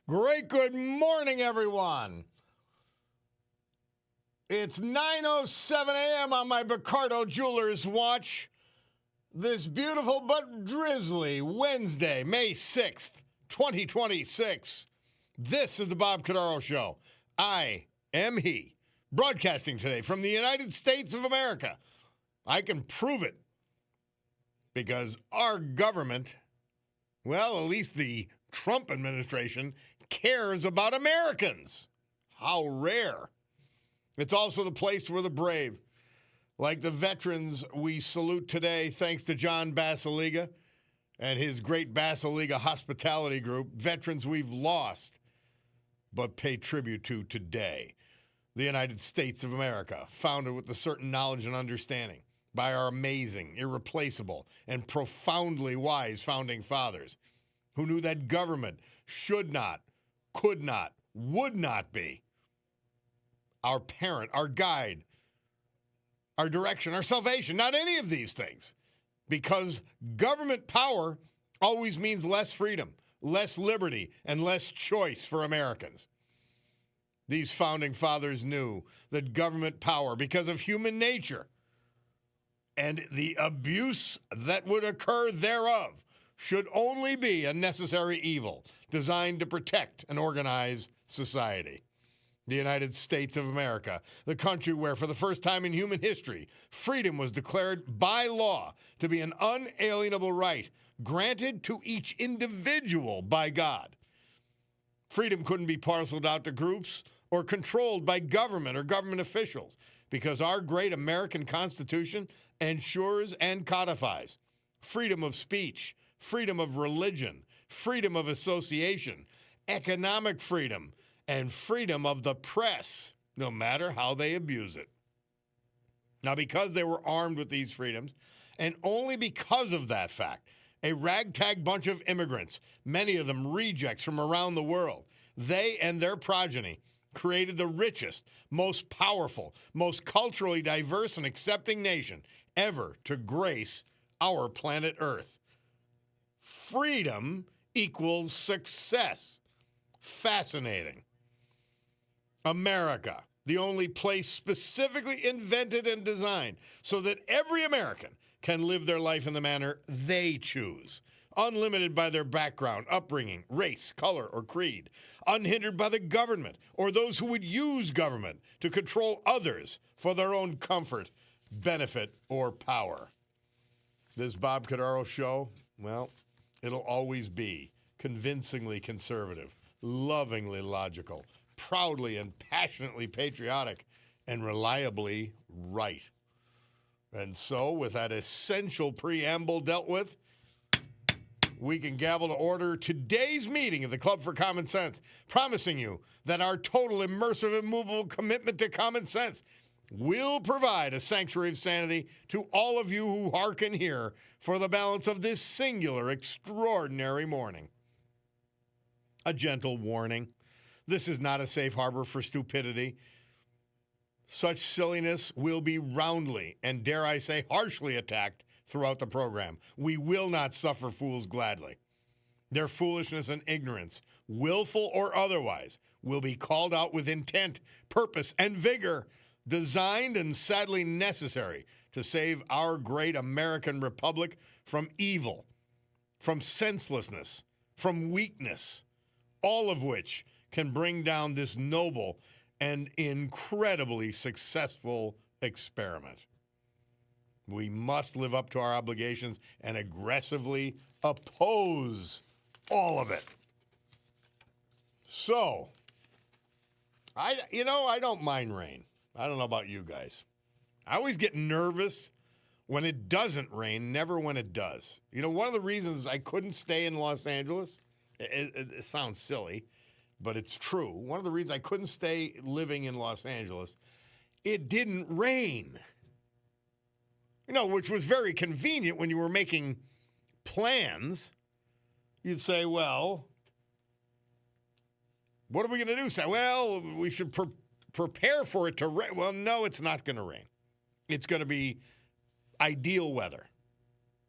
Great good morning, everyone. It's 9:07 a.m. on my Cordaro Jewelers watch. This beautiful but drizzly Wednesday, May 6th, 2026. This is the Bob Cordaro Show. I am he, broadcasting today from the United States of America. I can prove it because our government, well, at least the Trump administration, cares about Americans. How rare. It's also the place where the brave, like the veterans we salute today, thanks to John Basiliga and his great Basiliga hospitality group, veterans we've lost but pay tribute to today. The United States of America, founded with a certain knowledge and understanding by our amazing, irreplaceable, and profoundly wise founding fathers who knew that government should not, could not, would not be our parent, our guide, our direction, our salvation, not any of these things. Because government power always means less freedom, less liberty, and less choice for Americans. These founding fathers knew that government power, because of human nature and the abuse that would occur thereof, should only be a necessary evil designed to protect and organize society. The United States of America, the country where, for the first time in human history, freedom was declared by law to be an unalienable right granted to each individual by God. Freedom couldn't be parceled out to groups or controlled by government or government officials because our great American Constitution ensures and codifies freedom of speech, freedom of religion, freedom of association, economic freedom, and freedom of the press, no matter how they abuse it. Now, because they were armed with these freedoms, and only because of that fact, a ragtag bunch of immigrants, many of them rejects from around the world, they and their progeny created the richest, most powerful, most culturally diverse and accepting nation ever to grace our planet Earth. Freedom equals success. Fascinating. America, the only place specifically invented and designed so that every American can live their life in the manner they choose, unlimited by their background, upbringing, race, color, or creed, unhindered by the government or those who would use government to control others for their own comfort, benefit, or power. This Bob Cordaro Show, well, it'll always be convincingly conservative, lovingly logical, proudly and passionately patriotic, and reliably right. And so, with that essential preamble dealt with, we can gavel to order today's meeting of the Club for Common Sense, promising you that our total, immersive, immovable commitment to common sense will provide a sanctuary of sanity to all of you who hearken here for the balance of this singular, extraordinary morning. A gentle warning. This is not a safe harbor for stupidity. Such silliness will be roundly and, dare I say, harshly attacked throughout the program. We will not suffer fools gladly. Their foolishness and ignorance, willful or otherwise, will be called out with intent, purpose, and vigor, designed and sadly necessary to save our great American Republic from evil, from senselessness, from weakness, all of which can bring down this noble and incredibly successful experiment. We must live up to our obligations and aggressively oppose all of it. So, I don't mind rain. I don't know about you guys. I always get nervous when it doesn't rain, never when it does. You know, one of the reasons I couldn't stay in Los Angeles, it sounds silly, but it's true. One of the reasons I couldn't stay living in Los Angeles, it didn't rain. You know, which was very convenient when you were making plans. You'd say, well, what are we going to do? Say, well, we should prepare for it to rain. Well, no, it's not going to rain. It's going to be ideal weather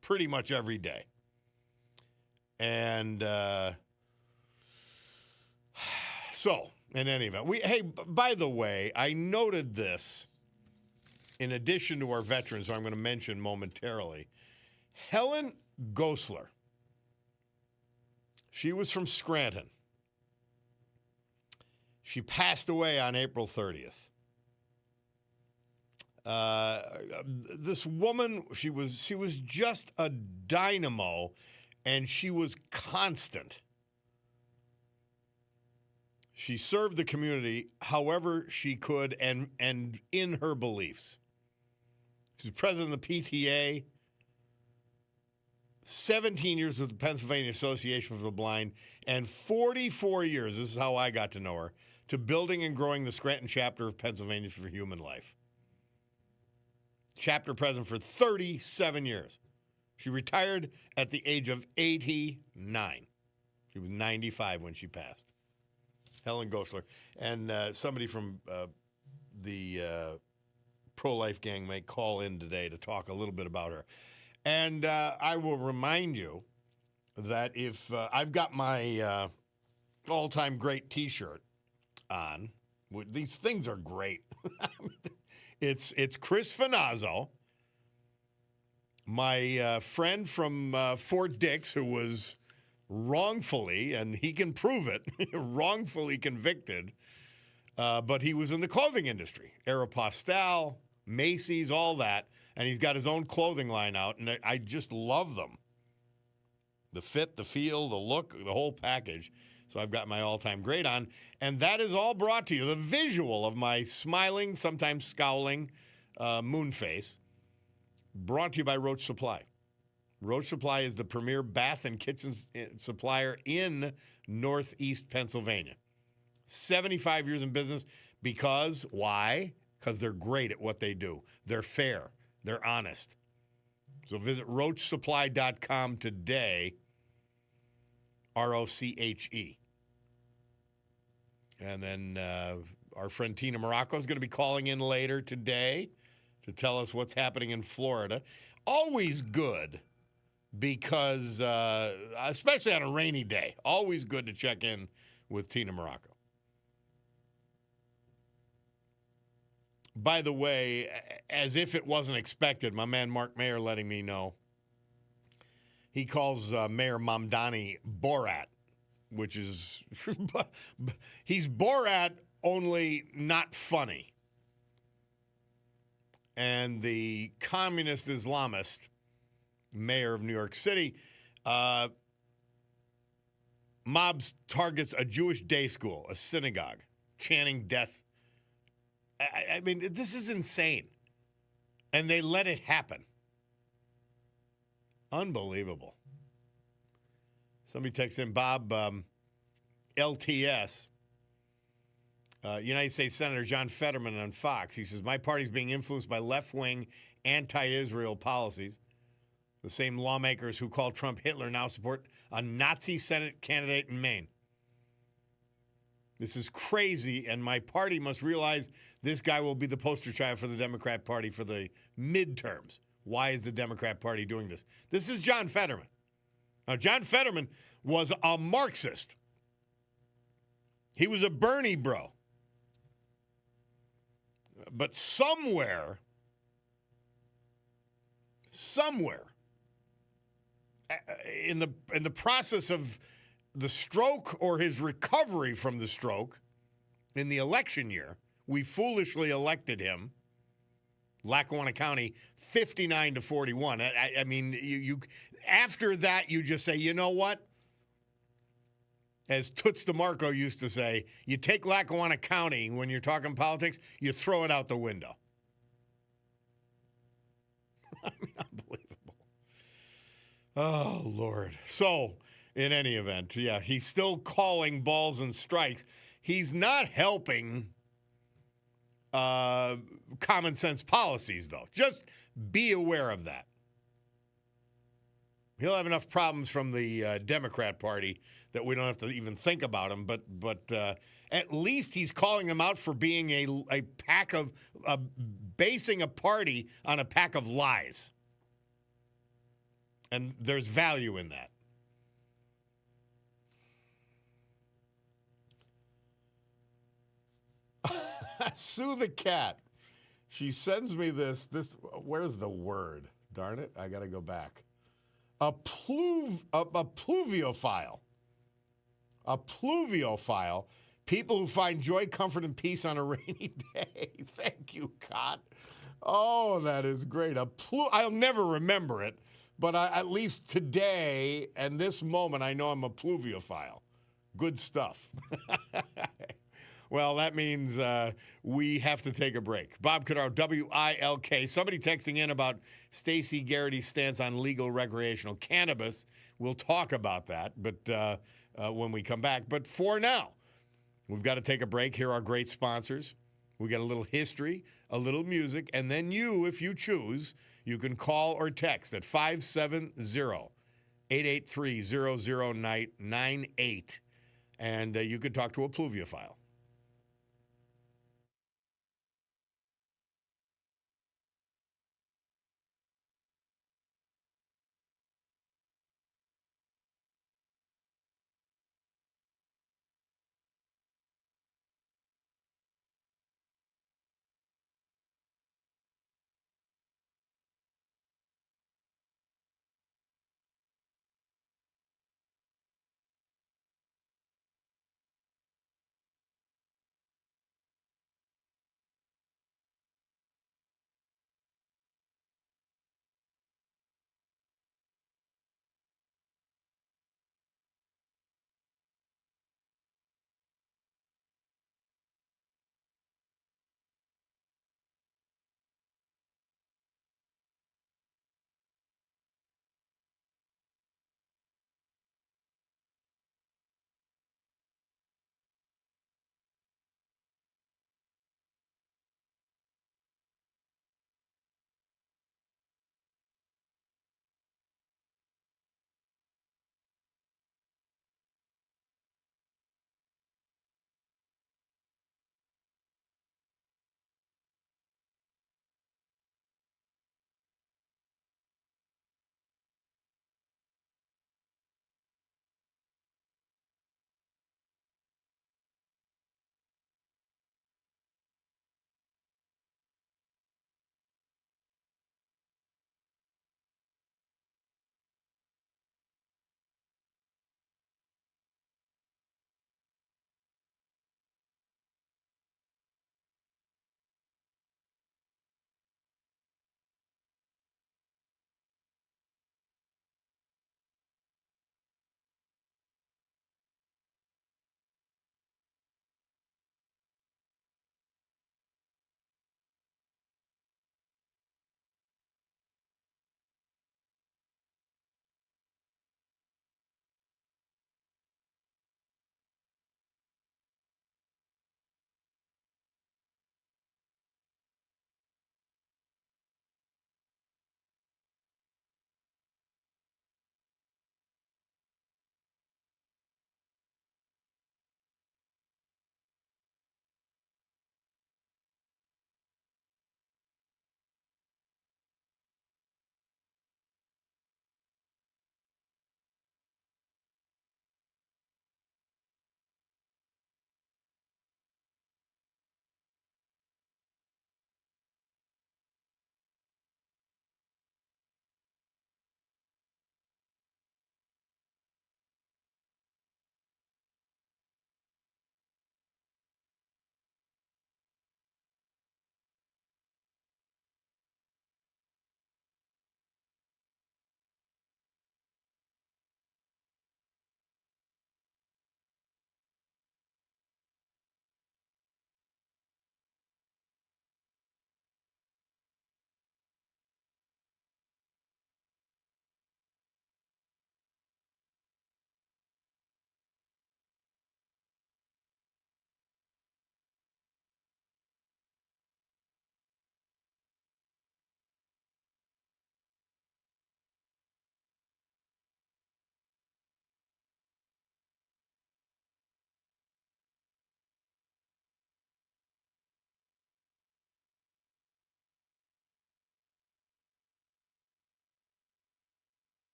pretty much every day. And So, in any event, by the way, I noted this in addition to our veterans, who I'm going to mention momentarily. Helen Gosler. She was from Scranton. She passed away on April 30th. This woman, she was just a dynamo, and she was constant. She served the community however she could and in her beliefs. She was president of the PTA, 17 years with the Pennsylvania Association for the Blind, and 44 years, this is how I got to know her, to building and growing the Scranton chapter of Pennsylvania for Human Life. Chapter president for 37 years. She retired at the age of 89. She was 95 when she passed. Helen Gosler. And somebody from the pro-life gang may call in today to talk a little bit about her. And I will remind you that if I've got my all-time great T-shirt on, these things are great. It's Chris Finazzo, my friend from Fort Dix, who was wrongfully, and he can prove it, wrongfully convicted, but he was in the clothing industry, Aeropostale, Macy's, all that, and he's got his own clothing line out, and I just love them. The fit, the feel, the look, the whole package. So I've got my all-time great on, and that is all brought to you, the visual of my smiling, sometimes scowling moon face, brought to you by Roach Supply. Roach Supply is the premier bath and kitchen supplier in Northeast Pennsylvania. 75 years in business because, why? Because they're great at what they do. They're fair. They're honest. So visit roachsupply.com today, ROCHE. And then our friend Tina Morocco is going to be calling in later today to tell us what's happening in Florida. Always good because, especially on a rainy day, always good to check in with Tina Morocco. By the way, as if it wasn't expected, my man Mark Mayer letting me know. He calls Mayor Mamdani Borat, which is, he's Borat, only not funny. And the communist Islamist mayor of New York City mobs targets a Jewish day school, a synagogue, chanting death. I mean, this is insane. And they let it happen. Unbelievable. Somebody texts in, Bob, LTS, United States Senator John Fetterman on Fox. He says, my party's being influenced by left-wing anti-Israel policies. The same lawmakers who called Trump Hitler now support a Nazi Senate candidate in Maine. This is crazy, and my party must realize this guy will be the poster child for the Democrat Party for the midterms. Why is the Democrat Party doing this? This is John Fetterman. Now, John Fetterman was a Marxist. He was a Bernie bro. But somewhere, in the process of the stroke or his recovery from the stroke in the election year, we foolishly elected him, Lackawanna County, 59-41. I mean, you after that, you just say, you know what? As Toots DeMarco used to say, you take Lackawanna County when you're talking politics, you throw it out the window. I mean, unbelievable. Oh, Lord. So, in any event, yeah, he's still calling balls and strikes. He's not helping common sense policies, though. Just be aware of that. He'll have enough problems from the Democrat Party that we don't have to even think about him. But at least he's calling them out for being a pack of basing a party on a pack of lies. And there's value in that. Sue the cat. She sends me this. Where's the word? Darn it! I got to go back. A pluviophile. A pluviophile. People who find joy, comfort, and peace on a rainy day. Thank you, Cot. Oh, that is great. I'll never remember it, but at least today and this moment, I know I'm a pluviophile. Good stuff. Well, that means we have to take a break. Bob Cordaro, WILK. Somebody texting in about Stacey Garrity's stance on legal recreational cannabis. We'll talk about that, but when we come back. But for now, we've got to take a break. Here are our great sponsors. We got a little history, a little music, and then you, if you choose, you can call or text at 570-883-0098, and you could talk to a pluviophile.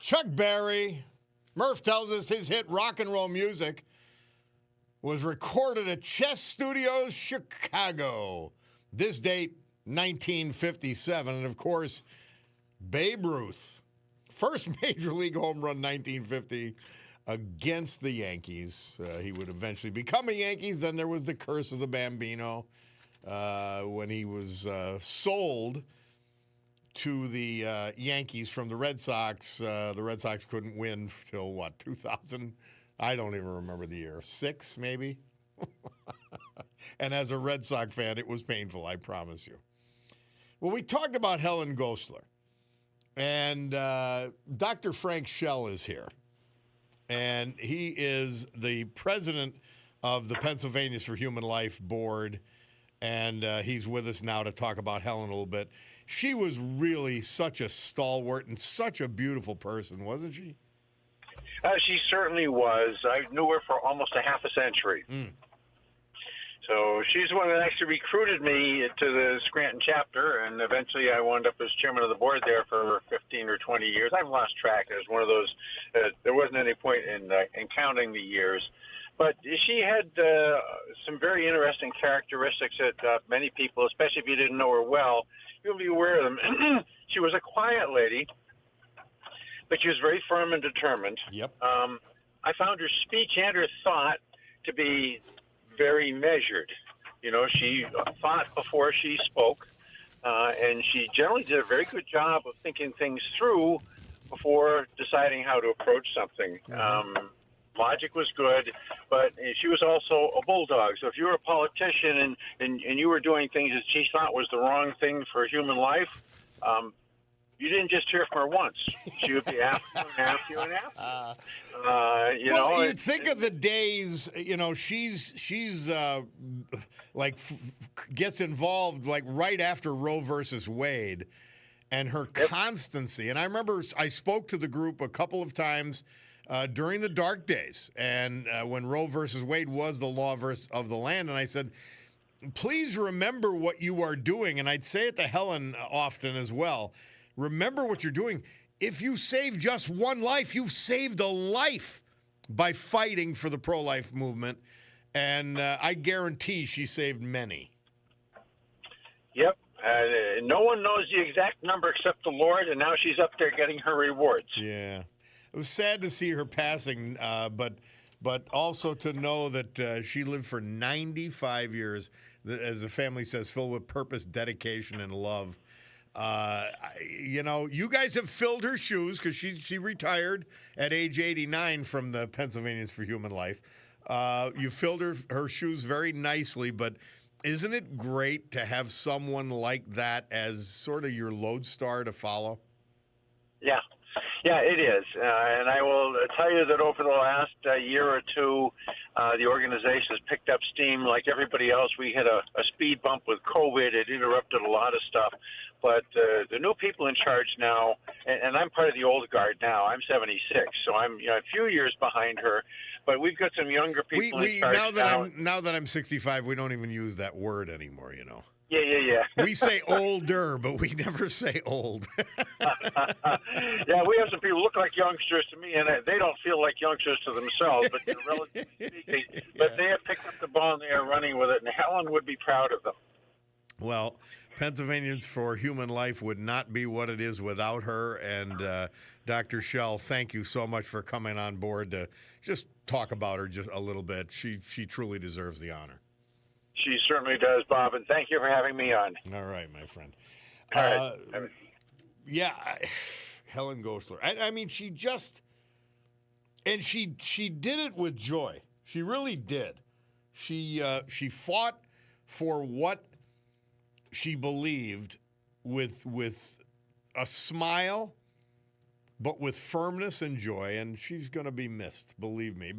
Chuck Berry, Murph tells us his hit Rock and Roll Music was recorded at Chess Studios, Chicago. This date, 1957. And, of course, Babe Ruth, first Major League home run, 1950, against the Yankees. He would eventually become a Yankees. Then there was the curse of the Bambino when he was sold to the Yankees from the Red Sox. The Red Sox couldn't win till, 2000? I don't even remember the year. 6, maybe? And as a Red Sox fan, it was painful, I promise you. Well, we talked about Helen Gosler. And Dr. Frank Schell is here. And he is the president of the Pennsylvanians for Human Life Board. And he's with us now to talk about Helen a little bit. She was really such a stalwart and such a beautiful person, wasn't she? She certainly was. I knew her for almost a half a century. So she's the one that actually recruited me to the Scranton chapter, and eventually I wound up as chairman of the board there for 15 or 20 years. I've lost track. It was one of those, there wasn't any point in counting the years. But she had some very interesting characteristics that many people, especially if you didn't know her well, you'll be aware of them. She was a quiet lady, but she was very firm and determined. Yep. I found her speech and her thought to be very measured. You know, she thought before she spoke, and she generally did a very good job of thinking things through before deciding how to approach something. Logic was good, but she was also a bulldog. So if you were a politician and you were doing things that she thought was the wrong thing for human life, you didn't just hear from her once. She would be after you and after you and after you. Well, you think of the days, she's gets involved like right after Roe versus Wade, and her constancy. And I remember I spoke to the group a couple of times during the dark days, and when Roe versus Wade was the law of the land, and I said, please remember what you are doing. And I'd say it to Helen often as well. Remember what you're doing. If you save just one life, you've saved a life by fighting for the pro-life movement. And I guarantee she saved many. Yep. No one knows the exact number except the Lord, and now she's up there getting her rewards. Yeah. It was sad to see her passing, but also to know that she lived for 95 years, as the family says, filled with purpose, dedication, and love. You guys have filled her shoes because she retired at age 89 from the Pennsylvanians for Human Life. You filled her shoes very nicely, but isn't it great to have someone like that as sort of your lodestar to follow? Yeah. Yeah, it is. And I will tell you that over the last year or two, the organization has picked up steam like everybody else. We had a speed bump with COVID. It interrupted a lot of stuff. But the new people in charge now, and I'm part of the old guard now. I'm 76, so I'm a few years behind her. But we've got some younger people in charge now that I'm 65, we don't even use that word anymore, Yeah. We say older, but we never say old. Yeah, we have some people who look like youngsters to me, and they don't feel like youngsters to themselves, but relatively speaking. But they have picked up the ball, and they are running with it, and Helen would be proud of them. Well, Pennsylvanians for Human Life would not be what it is without her. And Dr. Schell, thank you so much for coming on board to just talk about her just a little bit. She truly deserves the honor. She certainly does, Bob, and thank you for having me on. All right, my friend. All right. Yeah, Helen Gosler. I mean, she did it with joy. She really did. She fought for what she believed with a smile, but with firmness and joy, and she's going to be missed, believe me.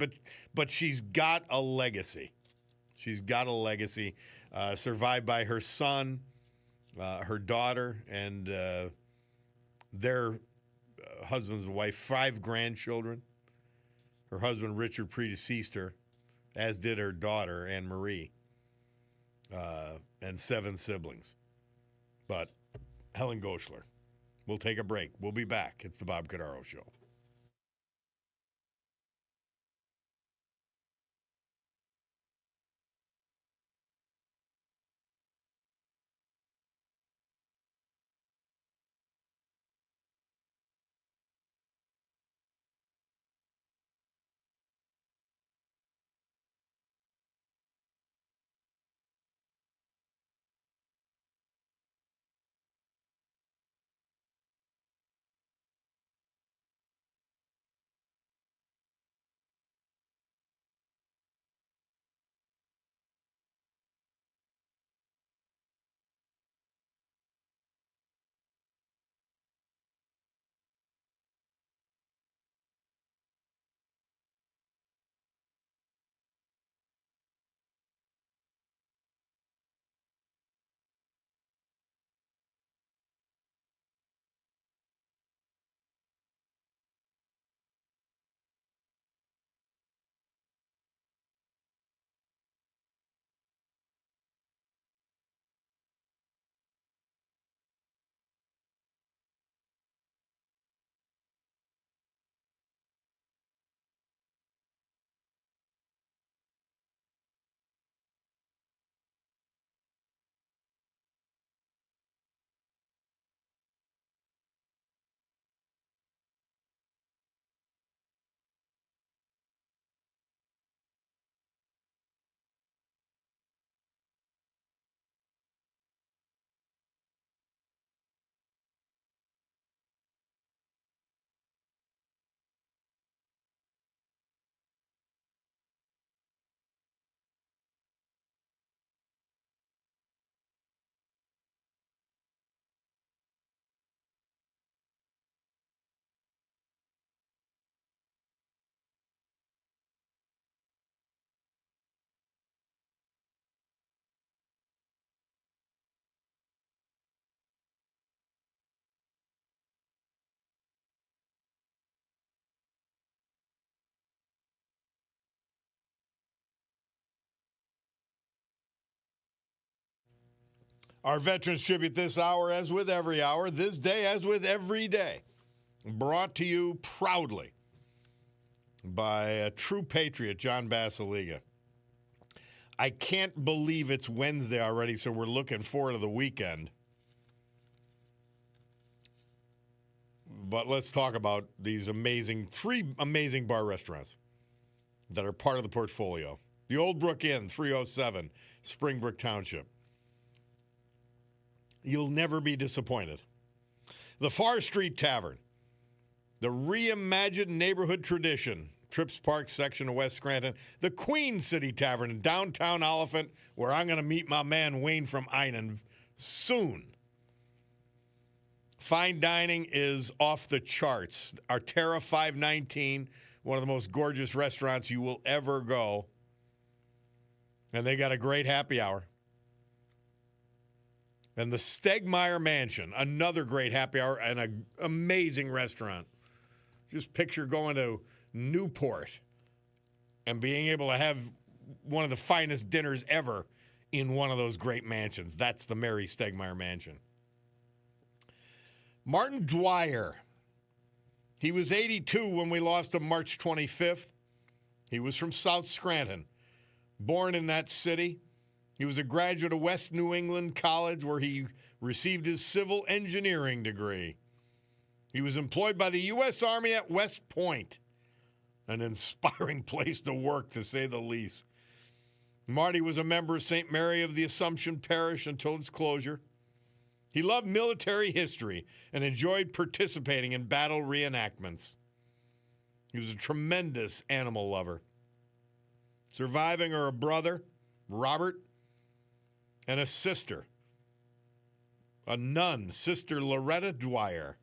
But she's got a legacy. She's got a legacy survived by her son, her daughter, and their husbands and wife, 5 grandchildren. Her husband, Richard, predeceased her, as did her daughter, Anne Marie, and 7 siblings. But Helen Gosler. We'll take a break. We'll be back. It's the Bob Cordaro Show. Our Veterans Tribute this hour, as with every hour, this day, as with every day, brought to you proudly by a true patriot, John Basiliga. I can't believe it's Wednesday already, so we're looking forward to the weekend. But let's talk about these three amazing bar restaurants that are part of the portfolio. The Old Brook Inn, 307, Springbrook Township. You'll never be disappointed. The Far Street Tavern, the reimagined neighborhood tradition, Trips Park section of West Scranton. The Queen City Tavern in downtown Oliphant, where I'm going to meet my man Wayne from Einan soon. Fine dining is off the charts. Arterra 519, one of the most gorgeous restaurants you will ever go. And they got a great happy hour. And the Stegmeyer Mansion, another great happy hour and an amazing restaurant. Just picture going to Newport and being able to have one of the finest dinners ever in one of those great mansions. That's the Mary Stegmeyer Mansion. Martin Dwyer. He was 82 when we lost him March 25th. He was from South Scranton, born in that city. He was a graduate of West New England College, where he received his civil engineering degree. He was employed by the U.S. Army at West Point, an inspiring place to work, to say the least. Marty was a member of St. Mary of the Assumption Parish until its closure. He loved military history and enjoyed participating in battle reenactments. He was a tremendous animal lover. Surviving are a brother, Robert, and a sister, a nun, Sister Loretta Dwyer,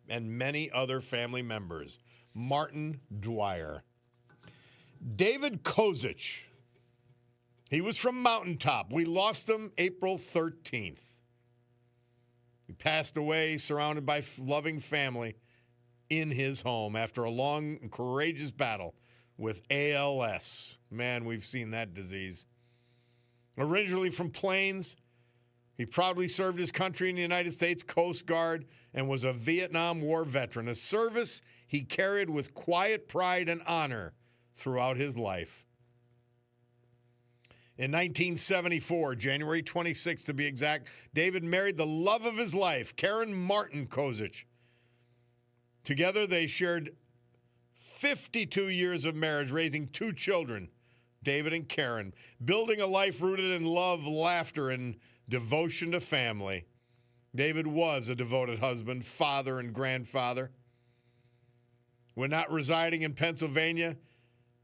and many other family members. Martin Dwyer. David Kozich. He was from Mountaintop. We lost him April 13th. He passed away surrounded by loving family in his home after a long and courageous battle with ALS. Man, we've seen that disease. Originally from Plains, he proudly served his country in the United States Coast Guard and was a Vietnam War veteran, a service he carried with quiet pride and honor throughout his life. In 1974, January 26th to be exact, David married the love of his life, Karen Martin Kozich. Together, they shared 52 years of marriage, raising 2 children, David and Karen, building a life rooted in love, laughter, and devotion to family. David was a devoted husband, father, and grandfather. When not residing in Pennsylvania,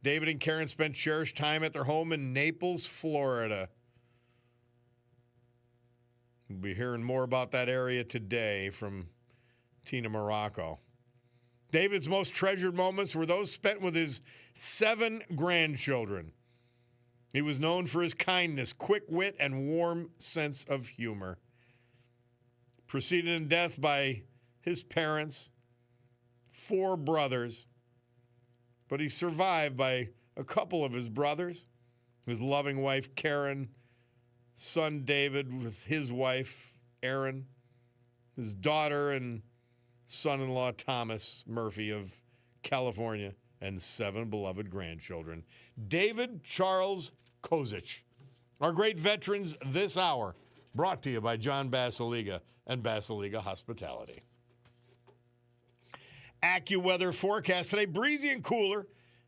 David and Karen spent cherished time at their home in Naples, Florida. We'll be hearing more about that area today from Tina Morocco. David's most treasured moments were those spent with his 7 grandchildren. He was known for his kindness, quick wit, and warm sense of humor. Preceded in death by his parents, 4 brothers, but he's survived by a couple of his brothers, his loving wife, Karen, son David with his wife, Erin, his daughter and son-in-law, Thomas Murphy of California, and 7 beloved grandchildren. David Charles Kozich, our great veterans this hour, brought to you by John Basiliga and Basiliga Hospitality. AccuWeather forecast today, breezy and cooler,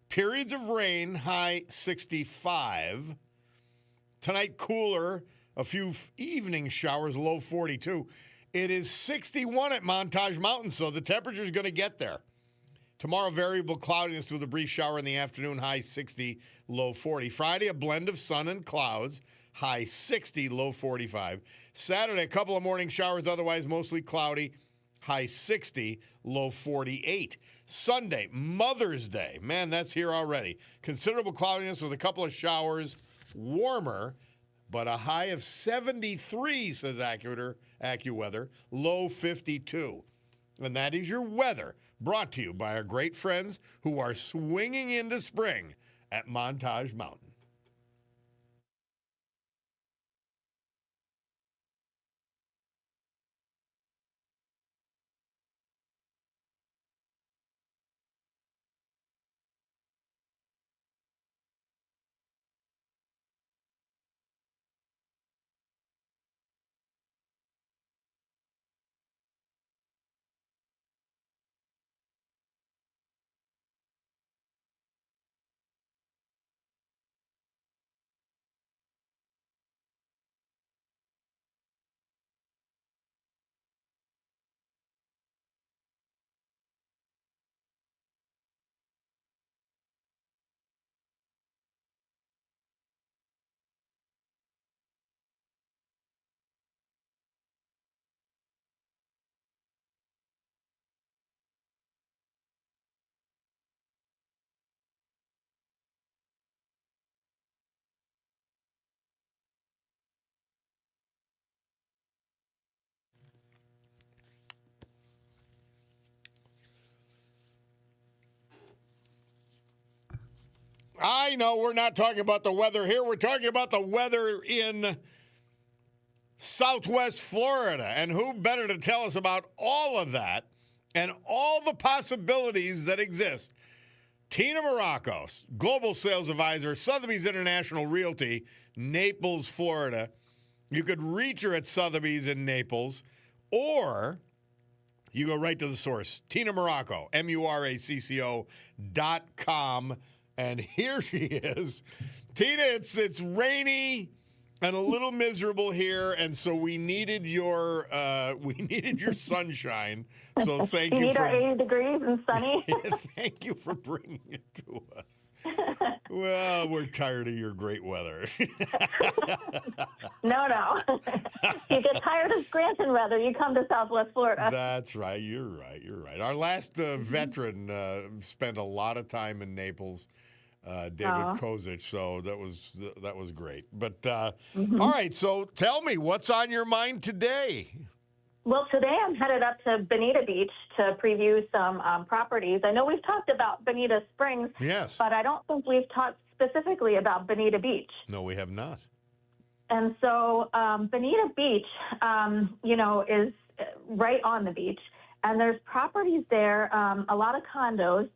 periods of rain, high 65. Tonight, cooler, a few evening showers, low 42. It is 61 at Montage Mountain, so the temperature's going to get there. Tomorrow, variable cloudiness with a brief shower in the afternoon, high 60, low 40. Friday, a blend of sun and clouds, high 60, low 45. Saturday, a couple of morning showers, otherwise mostly cloudy, high 60, low 48. Sunday, Mother's Day. Man, that's here already. Considerable cloudiness with a couple of showers, warmer, but a high of 73, says AccuWeather, low 52. And that is your weather, brought to you by our great friends who are swinging into spring at Montage Mountain. I know we're not talking about the weather here. We're talking about the weather in Southwest Florida. And who better to tell us about all of that and all the possibilities that exist? Tina Morocco, Global Sales Advisor, Sotheby's International Realty, Naples, Florida. You could reach her at Sotheby's in Naples, or you go right to the source, Tina Morocco, MURACCO.com. And here she is. Tina, it's rainy and a little miserable here, and so we needed your sunshine. So thank you. You need for our 80 degrees and sunny. Thank you for bringing it to us. Well, we're tired of your great weather. No. You get tired of Scranton weather, you come to Southwest Florida. That's right. You're right. Our last veteran spent a lot of time in Naples. David Kozic, so that was great. But all right, so tell me, what's on your mind today? Well, today I'm headed up to Bonita Beach to preview some properties. I know we've talked about Bonita Springs, yes, but I don't think we've talked specifically about Bonita Beach. No, we have not. And so Bonita Beach, is right on the beach, and there's properties there, a lot of condos.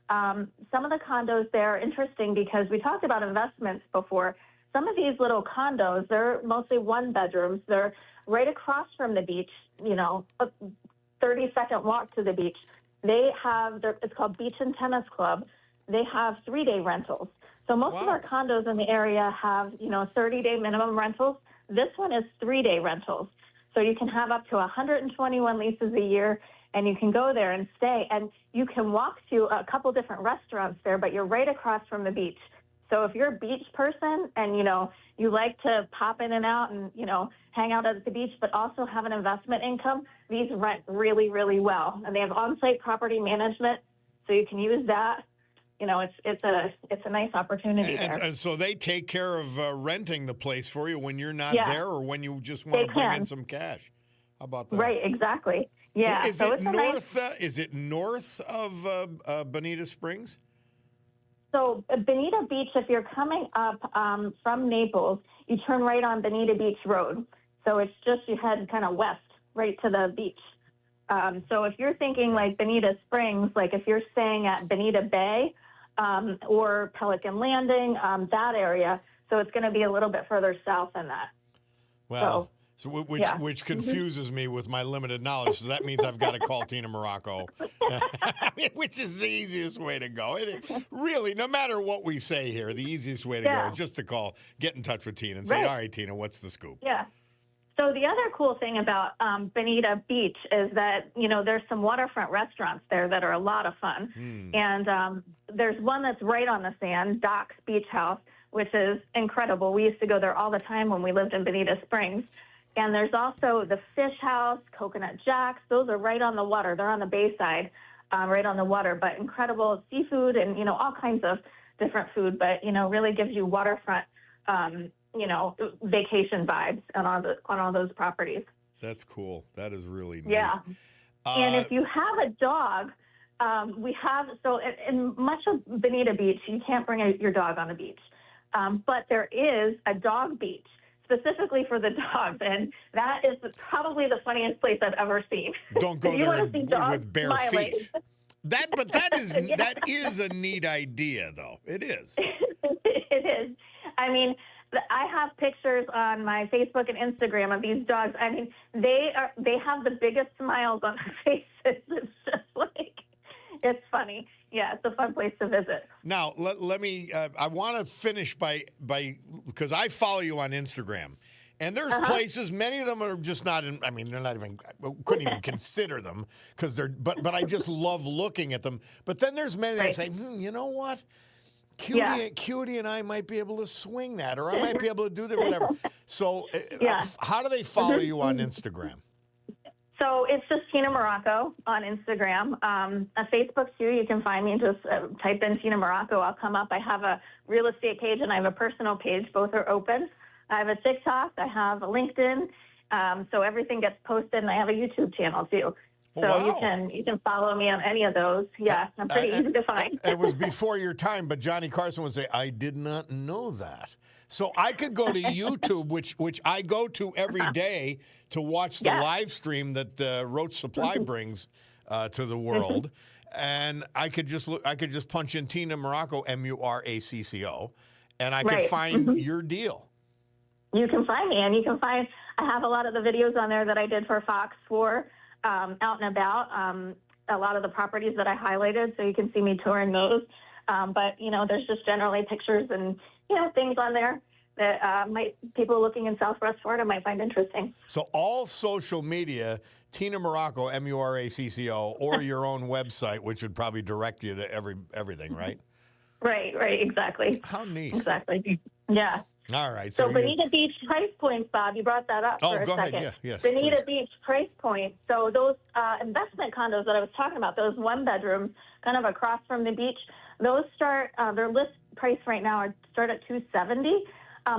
Some of the condos there are interesting because we talked about investments before. Some of these little condos, they're mostly one bedrooms. They're right across from the beach, a 30-second walk to the beach. It's called Beach and Tennis Club. They have 3-day rentals. So most of our condos in the area have, 30-day minimum rentals. This one is 3-day rentals. So you can have up to 121 leases a year, and you can go there and stay. And you can walk to a couple different restaurants there, but you're right across from the beach. So if you're a beach person and, you like to pop in and out and, hang out at the beach, but also have an investment income, these rent really, really well. And they have on-site property management, so you can use that. It's a nice opportunity there. And so they take care of renting the place for you when you're not there, or when you just want to bring in some cash. How about that? Right, exactly. Yeah. Is it north of Bonita Springs? So Bonita Beach, if you're coming up from Naples, you turn right on Bonita Beach Road. So it's just, you head kind of west, right to the beach. So if you're thinking like Bonita Springs, like if you're staying at Bonita Bay or Pelican Landing, that area, so it's going to be a little bit further south than that. Wow. Which confuses me with my limited knowledge. So that means I've got to call Tina Morocco, which is the easiest way to go. Really, no matter what we say here, the easiest way to go is just to get in touch with Tina and say, all right, Tina, what's the scoop? Yeah. So the other cool thing about Bonita Beach is that, there's some waterfront restaurants there that are a lot of fun. And there's one that's right on the sand, Doc's Beach House, which is incredible. We used to go there all the time when we lived in Bonita Springs. And there's also the Fish House, Coconut Jacks. Those are right on the water. They're on the bayside, right on the water. But incredible seafood and, all kinds of different food. But, really gives you waterfront, vacation vibes on all those properties. That's cool. That is really neat. Yeah. And if you have a dog, in much of Bonita Beach, you can't bring your dog on the beach. But there is a dog beach specifically for the dogs, and that is probably the funniest place I've ever seen. Don't go there with bare feet. That is a neat idea, though. It is. It is. I mean, I have pictures on my Facebook and Instagram of these dogs. I mean, they have the biggest smiles on their faces. It's just it's funny. Yeah, it's a fun place to visit. Now, let me, I want to finish by because I follow you on Instagram. And there's places, many of them are just not they're not even, I couldn't even consider them because but I just love looking at them. But then there's many that say, you know what? Cutie and I might be able to swing that, or I might be able to do that, whatever. So how do they follow you on Instagram? So it's just Tina Morocco on Instagram. Facebook, too, you can find me. Just type in Tina Morocco. I'll come up. I have a real estate page and I have a personal page. Both are open. I have a TikTok. I have a LinkedIn. So everything gets posted, and I have a YouTube channel, too. So Wow. you can follow me on any of those. Yeah, I'm pretty easy to find. It was before your time, but Johnny Carson would say, "I did not know that." So I could go to YouTube, which I go to every day to watch the Yeah. live stream that Roach Supply brings to the world, and I could just look. I could just punch in Tina Morocco, Muracco, and I could Right. find your deal. You can find me, and you can find. I have a lot of the videos on there that I did for Fox 4 out and about. A lot of the properties that I highlighted, so you can see me touring those. But there's just generally pictures and things on there that people looking in Southwest Florida might find interesting. So all social media, Tina Morocco, Muracco, or your own website, which would probably direct you to everything, right? Right, exactly. How neat. Exactly. Yeah. All right. So Bonita Beach price points, Bob, you brought that up for a go second. ahead. Yeah, yes. Bonita Please. Beach price points. So those investment condos that I was talking about, those one bedrooms kind of across from the beach, those start, their list price right now start at $270.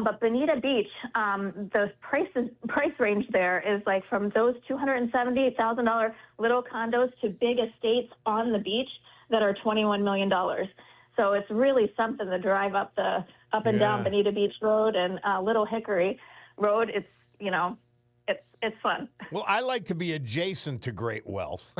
But Bonita Beach, the price range there is like from those $270,000 little condos to big estates on the beach that are $21 million. So it's really something to drive up and down Bonita Beach Road and Little Hickory Road. It's it's fun. Well, I like to be adjacent to great wealth.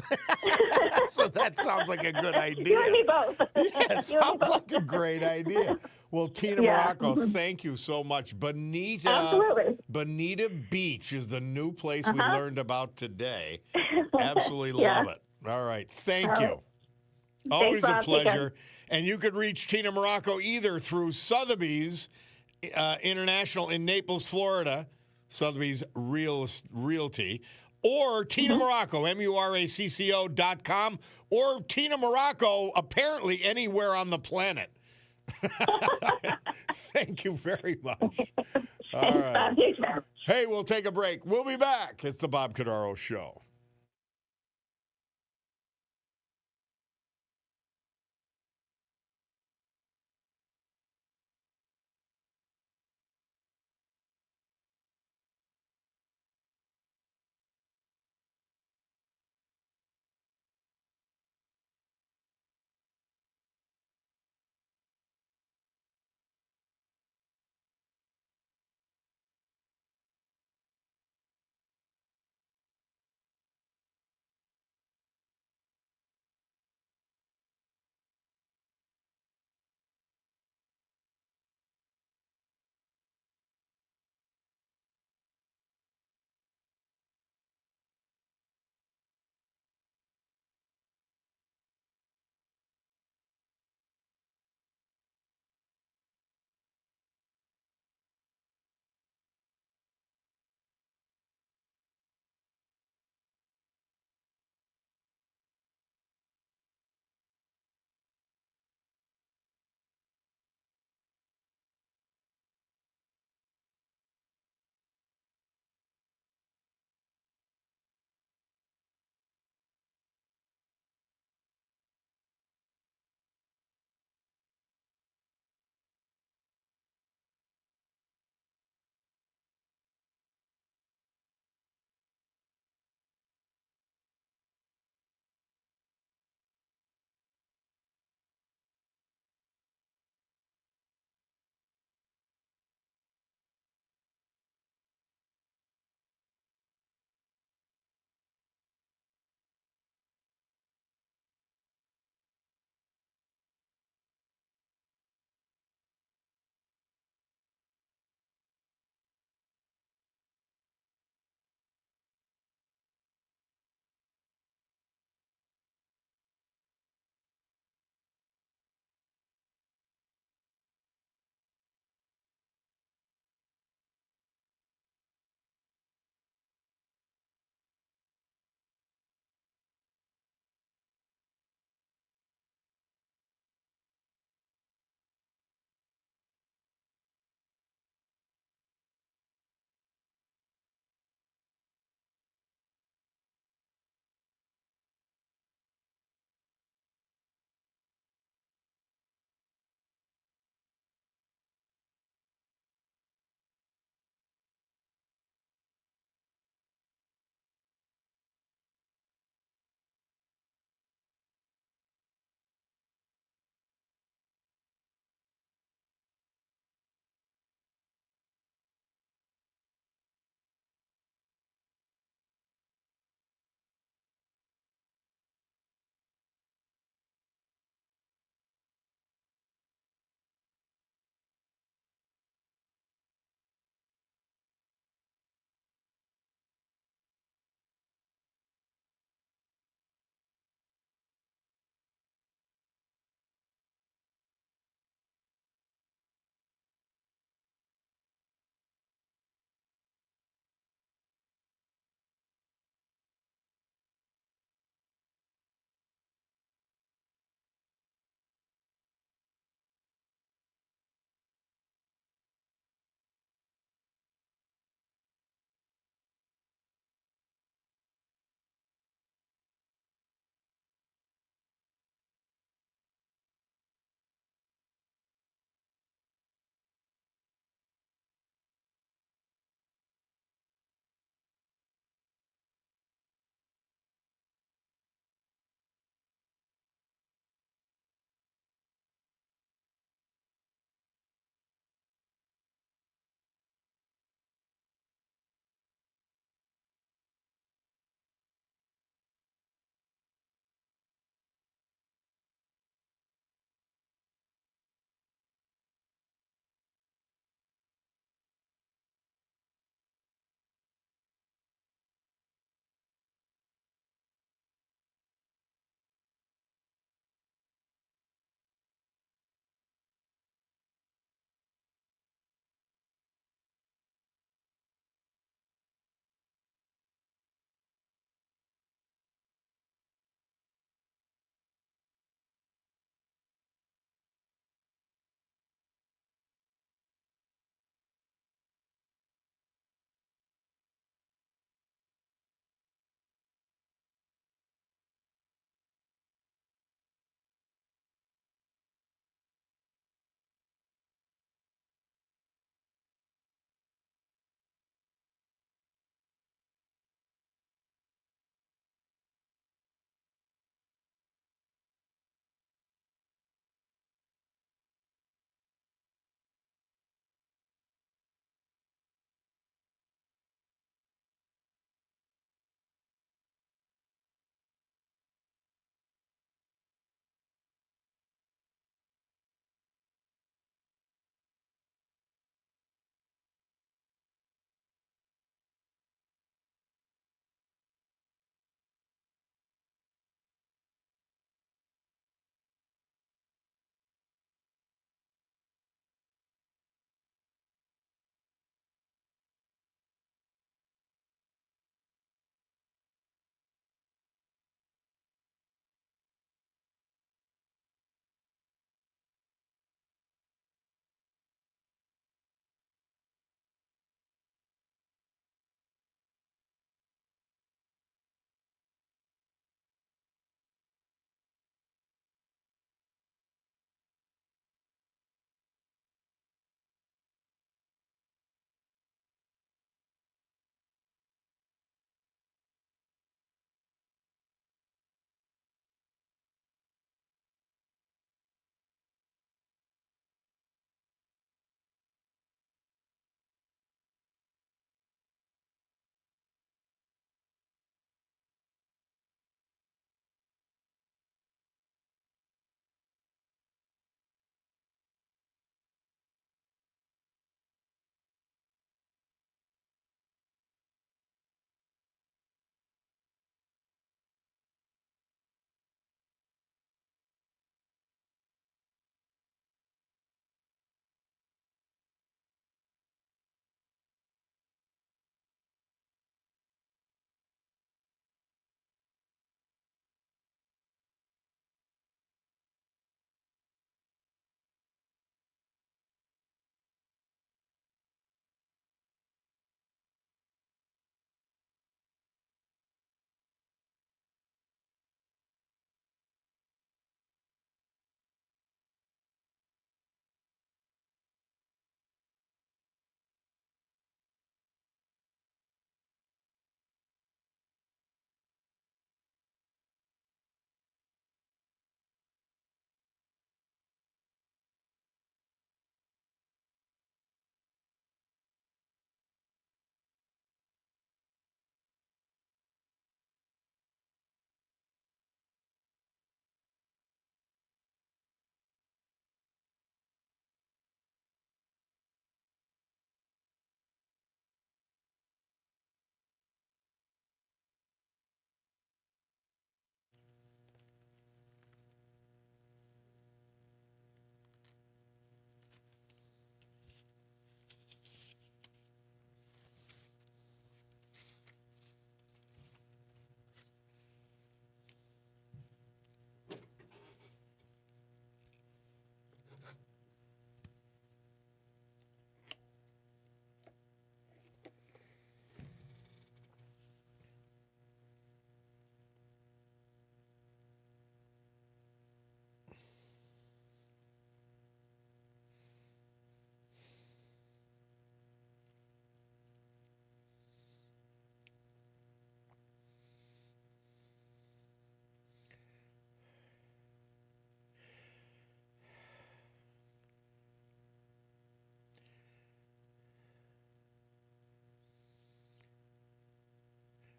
So that sounds like a good idea. You and me both. Yeah, it sounds like a great idea. Well, Tina Morocco, thank you so much. Absolutely. Bonita Beach is the new place we learned about today. Absolutely love it. All right. Thank you. Always a pleasure. And you could reach Tina Morocco either through Sotheby's International in Naples, Florida, Sotheby's Realty, or Tina Morocco, Muracco.com, or Tina Morocco, apparently anywhere on the planet. Thank you very much. All right. Hey, we'll take a break. We'll be back. It's the Bob Cordaro Show.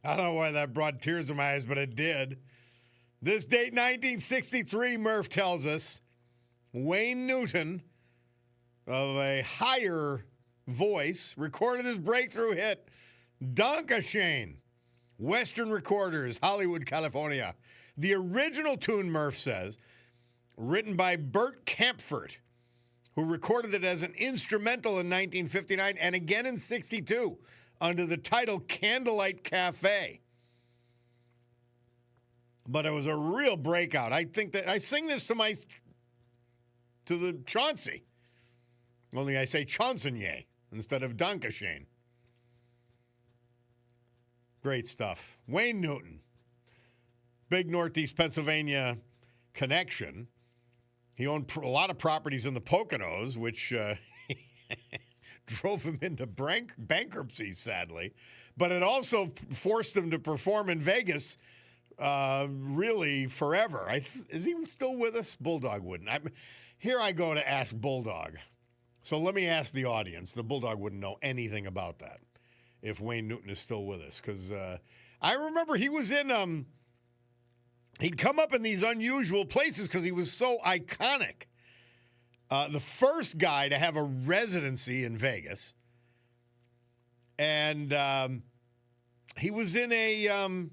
I don't know why that brought tears to my eyes, but it did. This date, 1963, Murph tells us, Wayne Newton, of a higher voice, recorded his breakthrough hit, Donkashane, Western Recorders, Hollywood, California. The original tune, Murph says, written by Bert Kaempfert, who recorded it as an instrumental in 1959 and again in 62 under the title Candlelight Cafe. But it was a real breakout. I think that I sing this to the Chauncey. Only I say chansonnier instead of Donkashane. Great stuff. Wayne Newton, big Northeast Pennsylvania connection. He owned a lot of properties in the Poconos, which drove him into bankruptcy, sadly. But it also forced him to perform in Vegas really forever. Is he still with us? Bulldog wouldn't. Here I go to ask Bulldog. So let me ask the audience. The Bulldog wouldn't know anything about that if Wayne Newton is still with us. Because I remember he was in... He'd come up in these unusual places because he was so iconic. The first guy to have a residency in Vegas. And he was in a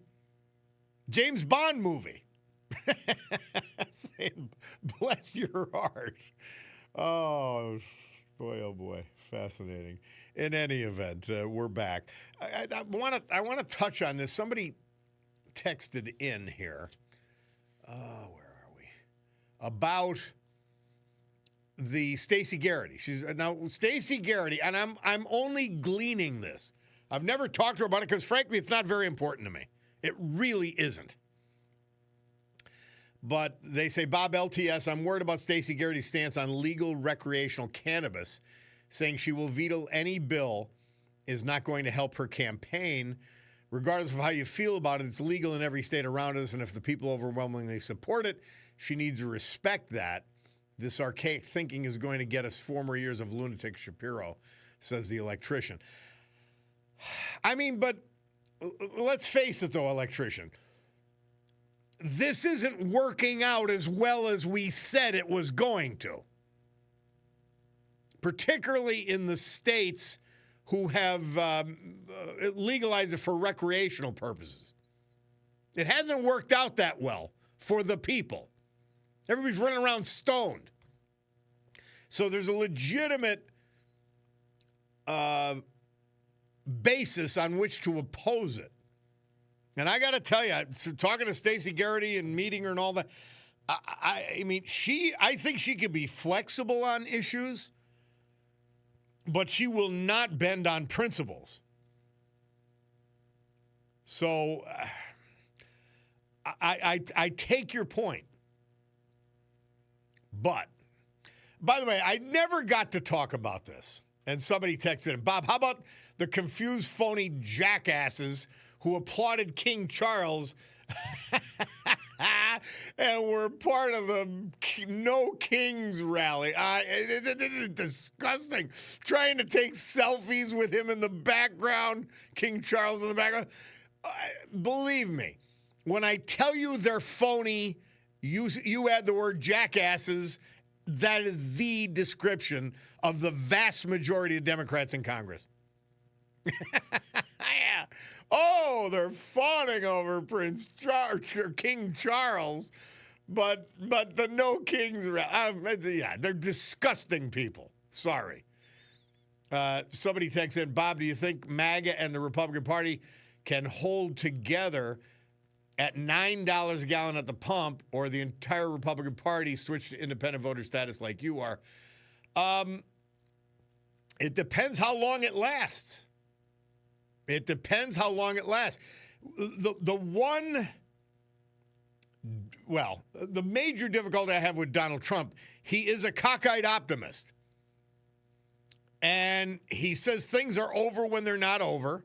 James Bond movie. Saying, bless your heart. Oh boy. Fascinating. In any event, we're back. I want to touch on this. Somebody texted in here. Where are we? About the Stacey Garrity. Now Stacey Garrity, and I'm only gleaning this. I've never talked to her about it because, frankly, it's not very important to me. It really isn't. But they say, Bob LTS, I'm worried about Stacey Garrity's stance on legal recreational cannabis, saying she will veto any bill is not going to help her campaign. Regardless of how you feel about it, it's legal in every state around us, and if the people overwhelmingly support it, she needs to respect that. This archaic thinking is going to get us 4 more years of lunatic Shapiro, says the electrician. I mean, but let's face it, though, electrician. This isn't working out as well as we said it was going to, particularly in the states who have legalized it for recreational purposes. It hasn't worked out that well for the people. Everybody's running around stoned. So there's a legitimate basis on which to oppose it. And I got to tell you, talking to Stacey Garrity and meeting her and all that, I mean, I think she could be flexible on issues, but she will not bend on principles. So I take your point. But, by the way, I never got to talk about this. And somebody texted in, Bob, how about the confused, phony jackasses who applauded King Charles and were part of the No Kings rally? It is disgusting. Trying to take selfies with him in the background, King Charles in the background. Believe me, when I tell you they're phony, you add the word jackasses, that is the description of the vast majority of Democrats in Congress. Yeah. Oh, they're fawning over King Charles, but the No Kings, yeah, they're disgusting people. Sorry. Somebody texts in, Bob, do you think MAGA and the Republican Party can hold together at $9 a gallon at the pump, or the entire Republican Party switch to independent voter status like you are? It depends how long it lasts. It depends how long it lasts. The major difficulty I have with Donald Trump, he is a cockeyed optimist. And he says things are over when they're not over.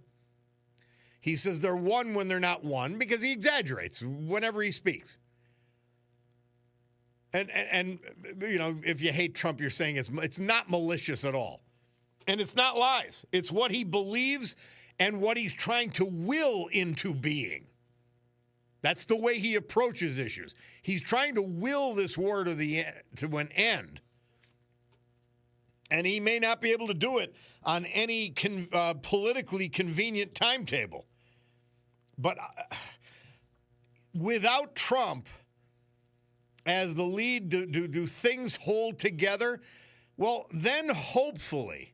He says they're won when they're not won, because he exaggerates whenever he speaks. And you know, if you hate Trump, you're saying it's not malicious at all. And it's not lies. It's what he believes, and what he's trying to will into being. That's the way he approaches issues. He's trying to will this war to an end. And he may not be able to do it on any politically convenient timetable. But without Trump as the lead, do things hold together? Well, then hopefully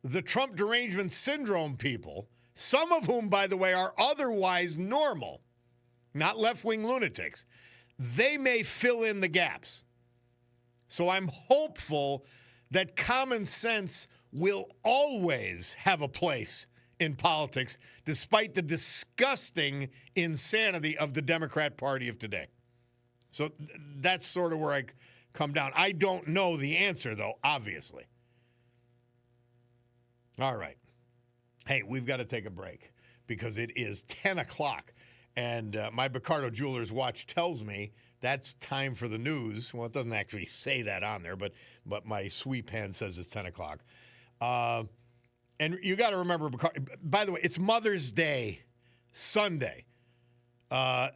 the Trump derangement syndrome people, some of whom, by the way, are otherwise normal, not left-wing lunatics, they may fill in the gaps. So I'm hopeful that common sense will always have a place in politics, despite the disgusting insanity of the Democrat Party of today. So that's sort of where I come down. I don't know the answer, though, obviously. All right. Hey, we've got to take a break because it is 10 o'clock. And my Picardo Jewelers watch tells me that's time for the news. Well, it doesn't actually say that on there, but my sweep pen says it's 10 o'clock. And you got to remember, by the way, it's Mother's Day Sunday.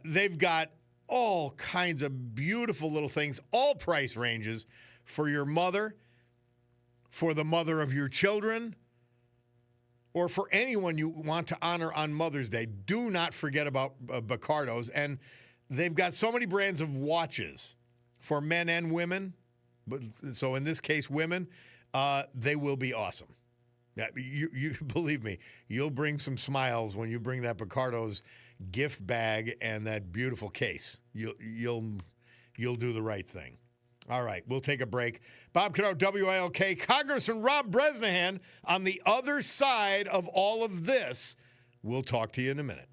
They've got all kinds of beautiful little things, all price ranges for your mother, for the mother of your children, or for anyone you want to honor on Mother's Day. Do not forget about Picardo's. And they've got so many brands of watches for men and women. But so in this case, women, they will be awesome. Yeah, you believe me, you'll bring some smiles when you bring that Picardo's gift bag and that beautiful case. You'll do the right thing. All right, we'll take a break. Bob Cordaro, WILK, Congressman Rob Bresnahan on the other side of all of this. We'll talk to you in a minute.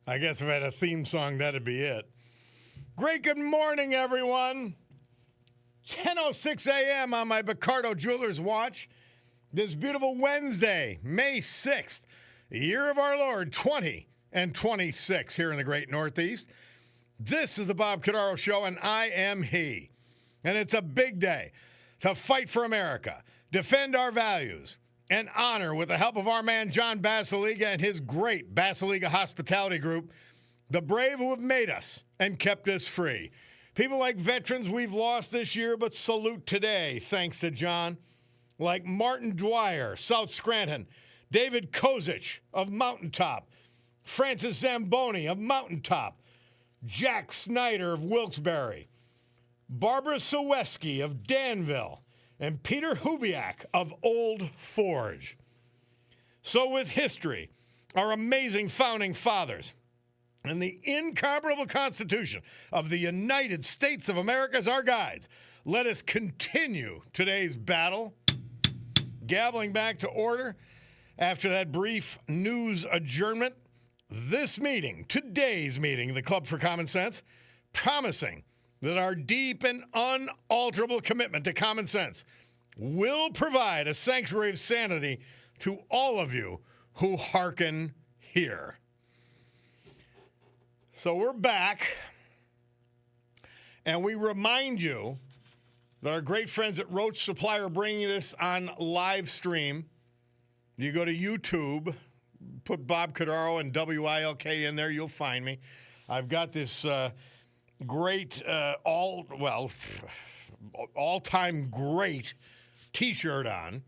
I guess if I had a theme song, that'd be it. Great good morning, everyone. 10:06 a.m. on my Picardo Jewelers watch. This beautiful Wednesday, May 6th, year of our Lord 2026 here in the great Northeast. This is the Bob Cordaro Show, and I am he. And it's a big day to fight for America, defend our values, and honor, with the help of our man John Basiliga and his great Basiliga Hospitality Group, the brave who have made us and kept us free. People like veterans we've lost this year, but salute today, thanks to John, like Martin Dwyer, South Scranton, David Kozich of Mountaintop, Francis Zamboni of Mountaintop, Jack Snyder of Wilkes-Barre, Barbara Saweski of Danville, and Peter Hubiak of Old Forge. So with history, our amazing founding fathers, and the incomparable Constitution of the United States of America as our guides, let us continue today's battle. Gaveling back to order after that brief news adjournment, this meeting, today's meeting, the Club for Common Sense, promising that our deep and unalterable commitment to common sense will provide a sanctuary of sanity to all of you who hearken here. So we're back, and we remind you that our great friends at Roach Supply are bringing this on live stream. You go to YouTube, put Bob Cordaro and WILK in there, you'll find me. I've got this great, all-time great T-shirt on,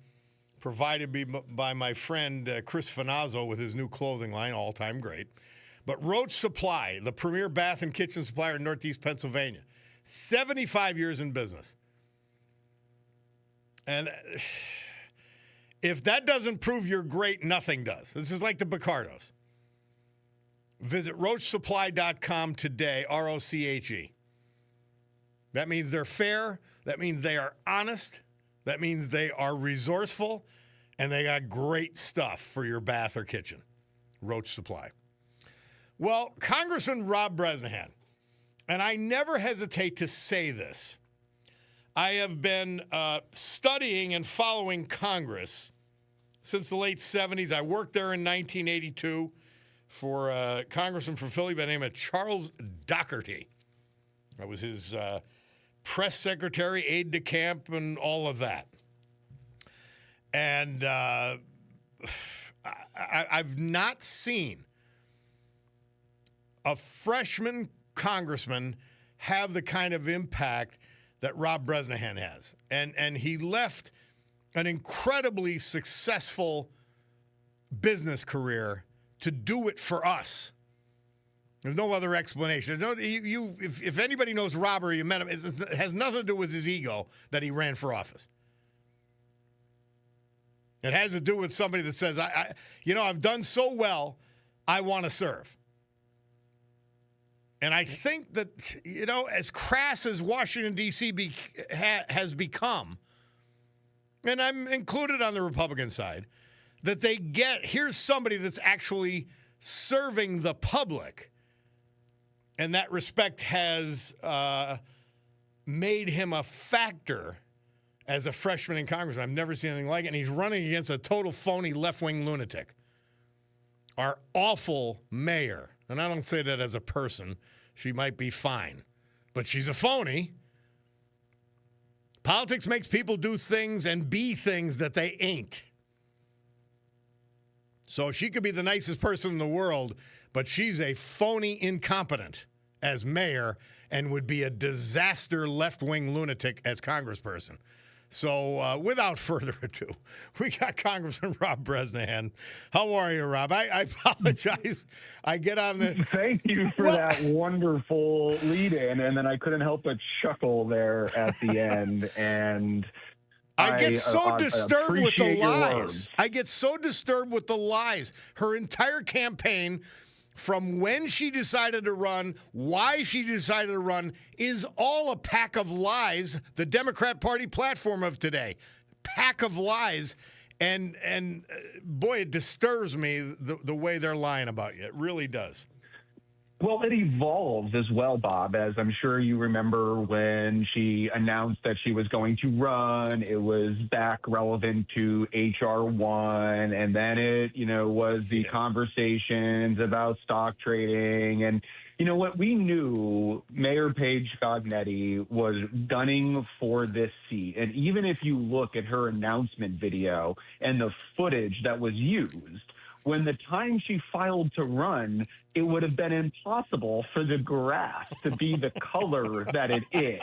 provided by my friend Chris Finazzo with his new clothing line, all-time great. But Roach Supply, the premier bath and kitchen supplier in Northeast Pennsylvania, 75 years in business. And if that doesn't prove you're great, nothing does. This is like the Picardos. Visit roachsupply.com today, ROCHE. That means they're fair. That means they are honest. That means they are resourceful. And they got great stuff for your bath or kitchen. Roach Supply. Well, Congressman Rob Bresnahan, and I never hesitate to say this, I have been studying and following Congress since the late 70s. I worked there in 1982 for a congressman from Philly by the name of Charles Doherty. I was his press secretary, aide de camp, and all of that. And I've not seen a freshman congressman have the kind of impact that Rob Bresnahan has. And he left an incredibly successful business career to do it for us. There's no other explanation. If anybody knows Rob or you met him, it has nothing to do with his ego that he ran for office. It has to do with somebody that says, I've done so well, I want to serve. And I think that, as crass as Washington, D.C. has become, and I'm included on the Republican side, that here's somebody that's actually serving the public. And that respect has made him a factor as a freshman in Congress. I've never seen anything like it. And he's running against a total phony left-wing lunatic. Our awful mayor. And I don't say that as a person. She might be fine. But she's a phony. Politics makes people do things and be things that they ain't. So she could be the nicest person in the world, but she's a phony incompetent as mayor and would be a disaster left-wing lunatic as congressperson. So without further ado, we got Congressman Rob Bresnahan. How are you, Rob? I apologize. I get on the... Thank you for that wonderful lead-in, and then I couldn't help but chuckle there at the end. And I get so disturbed with the lies. I get so disturbed with the lies. Her entire campaign, from when she decided to run, why she decided to run, is all a pack of lies. The Democrat Party platform of today, pack of lies, and boy, it disturbs me the way they're lying about you. It really does. Well, it evolves as well, Bob, as I'm sure you remember when she announced that she was going to run. It was back relevant to HR1, and then it, was the conversations about stock trading. And you know what? We knew Mayor Paige Cognetti was gunning for this seat. And even if you look at her announcement video and the footage that was used, when the time she filed to run, it would have been impossible for the grass to be the color that it is.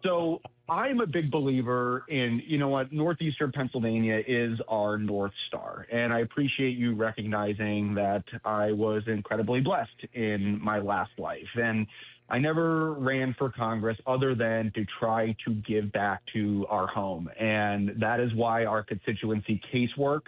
So I'm a big believer in, Northeastern Pennsylvania is our North Star. And I appreciate you recognizing that I was incredibly blessed in my last life. And I never ran for Congress other than to try to give back to our home. And that is why our constituency casework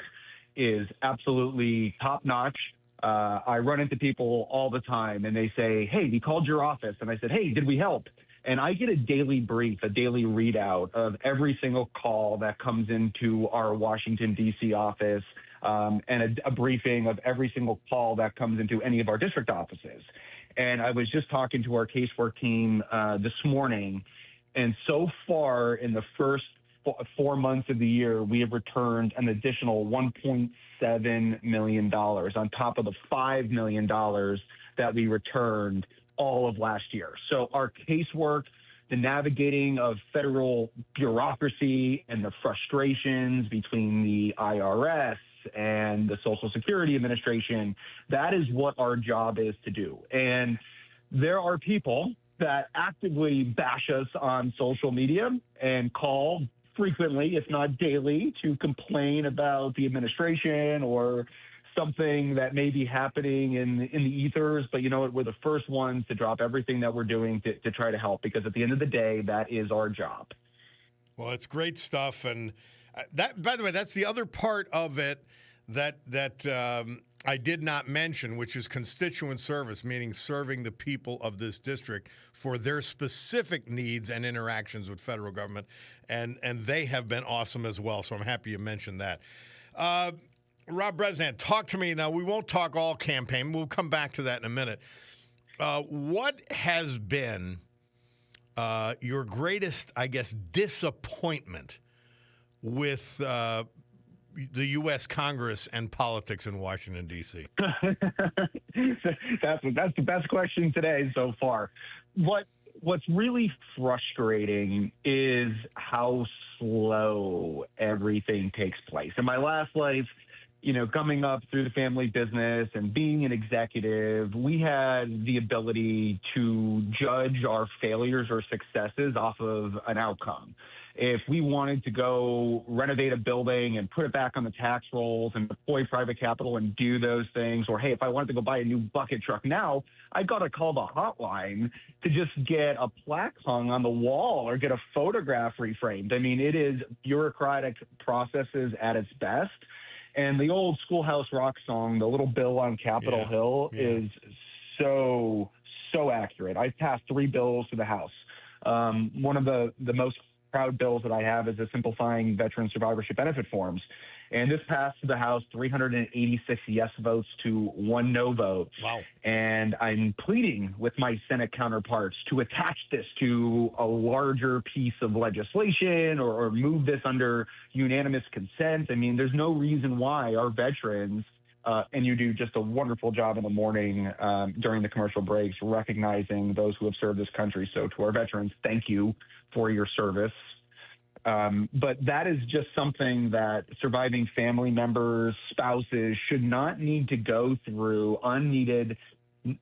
is absolutely top notch. I run into people all the time and they say, hey, we called your office. And I said, hey, did we help? And I get a daily brief, a daily readout of every single call that comes into our Washington, D.C. office, and a briefing of every single call that comes into any of our district offices. And I was just talking to our casework team this morning. And so far in the first 4 months of the year, we have returned an additional $1.7 million on top of the $5 million that we returned all of last year. So our casework, the navigating of federal bureaucracy and the frustrations between the IRS and the Social Security Administration, that is what our job is to do. And there are people that actively bash us on social media and call frequently, if not daily, to complain about the administration or something that may be happening in the ethers. But you know what? We're the first ones to drop everything that we're doing to try to help, because at the end of the day, that is our job. Well, it's great stuff. And that, by the way, that's the other part of it that I did not mention, which is constituent service, meaning serving the people of this district for their specific needs and interactions with federal government. And they have been awesome as well. So I'm happy you mentioned that. Rob Bresnan, talk to me. Now, we won't talk all campaign. We'll come back to that in a minute. What has been your greatest, I guess, disappointment with the U.S. Congress and politics in Washington, D.C.? That's the best question today so far. What's really frustrating is how slow everything takes place. In my last life, coming up through the family business and being an executive, we had the ability to judge our failures or successes off of an outcome. If we wanted to go renovate a building and put it back on the tax rolls and deploy private capital and do those things, or hey, if I wanted to go buy a new bucket truck now, I got to call the hotline to just get a plaque hung on the wall or get a photograph reframed. I mean, it is bureaucratic processes at its best. And the old Schoolhouse Rock song, The Little Bill on Capitol Hill, is so accurate. I've passed 3 bills to the House. One of the most proud bills that I have is the Simplifying Veteran Survivorship Benefit Forms. And this passed to the House 386 yes votes to 1 no vote. Wow. And I'm pleading with my Senate counterparts to attach this to a larger piece of legislation or move this under unanimous consent. I mean, there's no reason why our veterans, and you do just a wonderful job in the morning during the commercial breaks, recognizing those who have served this country. So to our veterans, thank you for your service. But that is just something that surviving family members, spouses should not need to go through unneeded,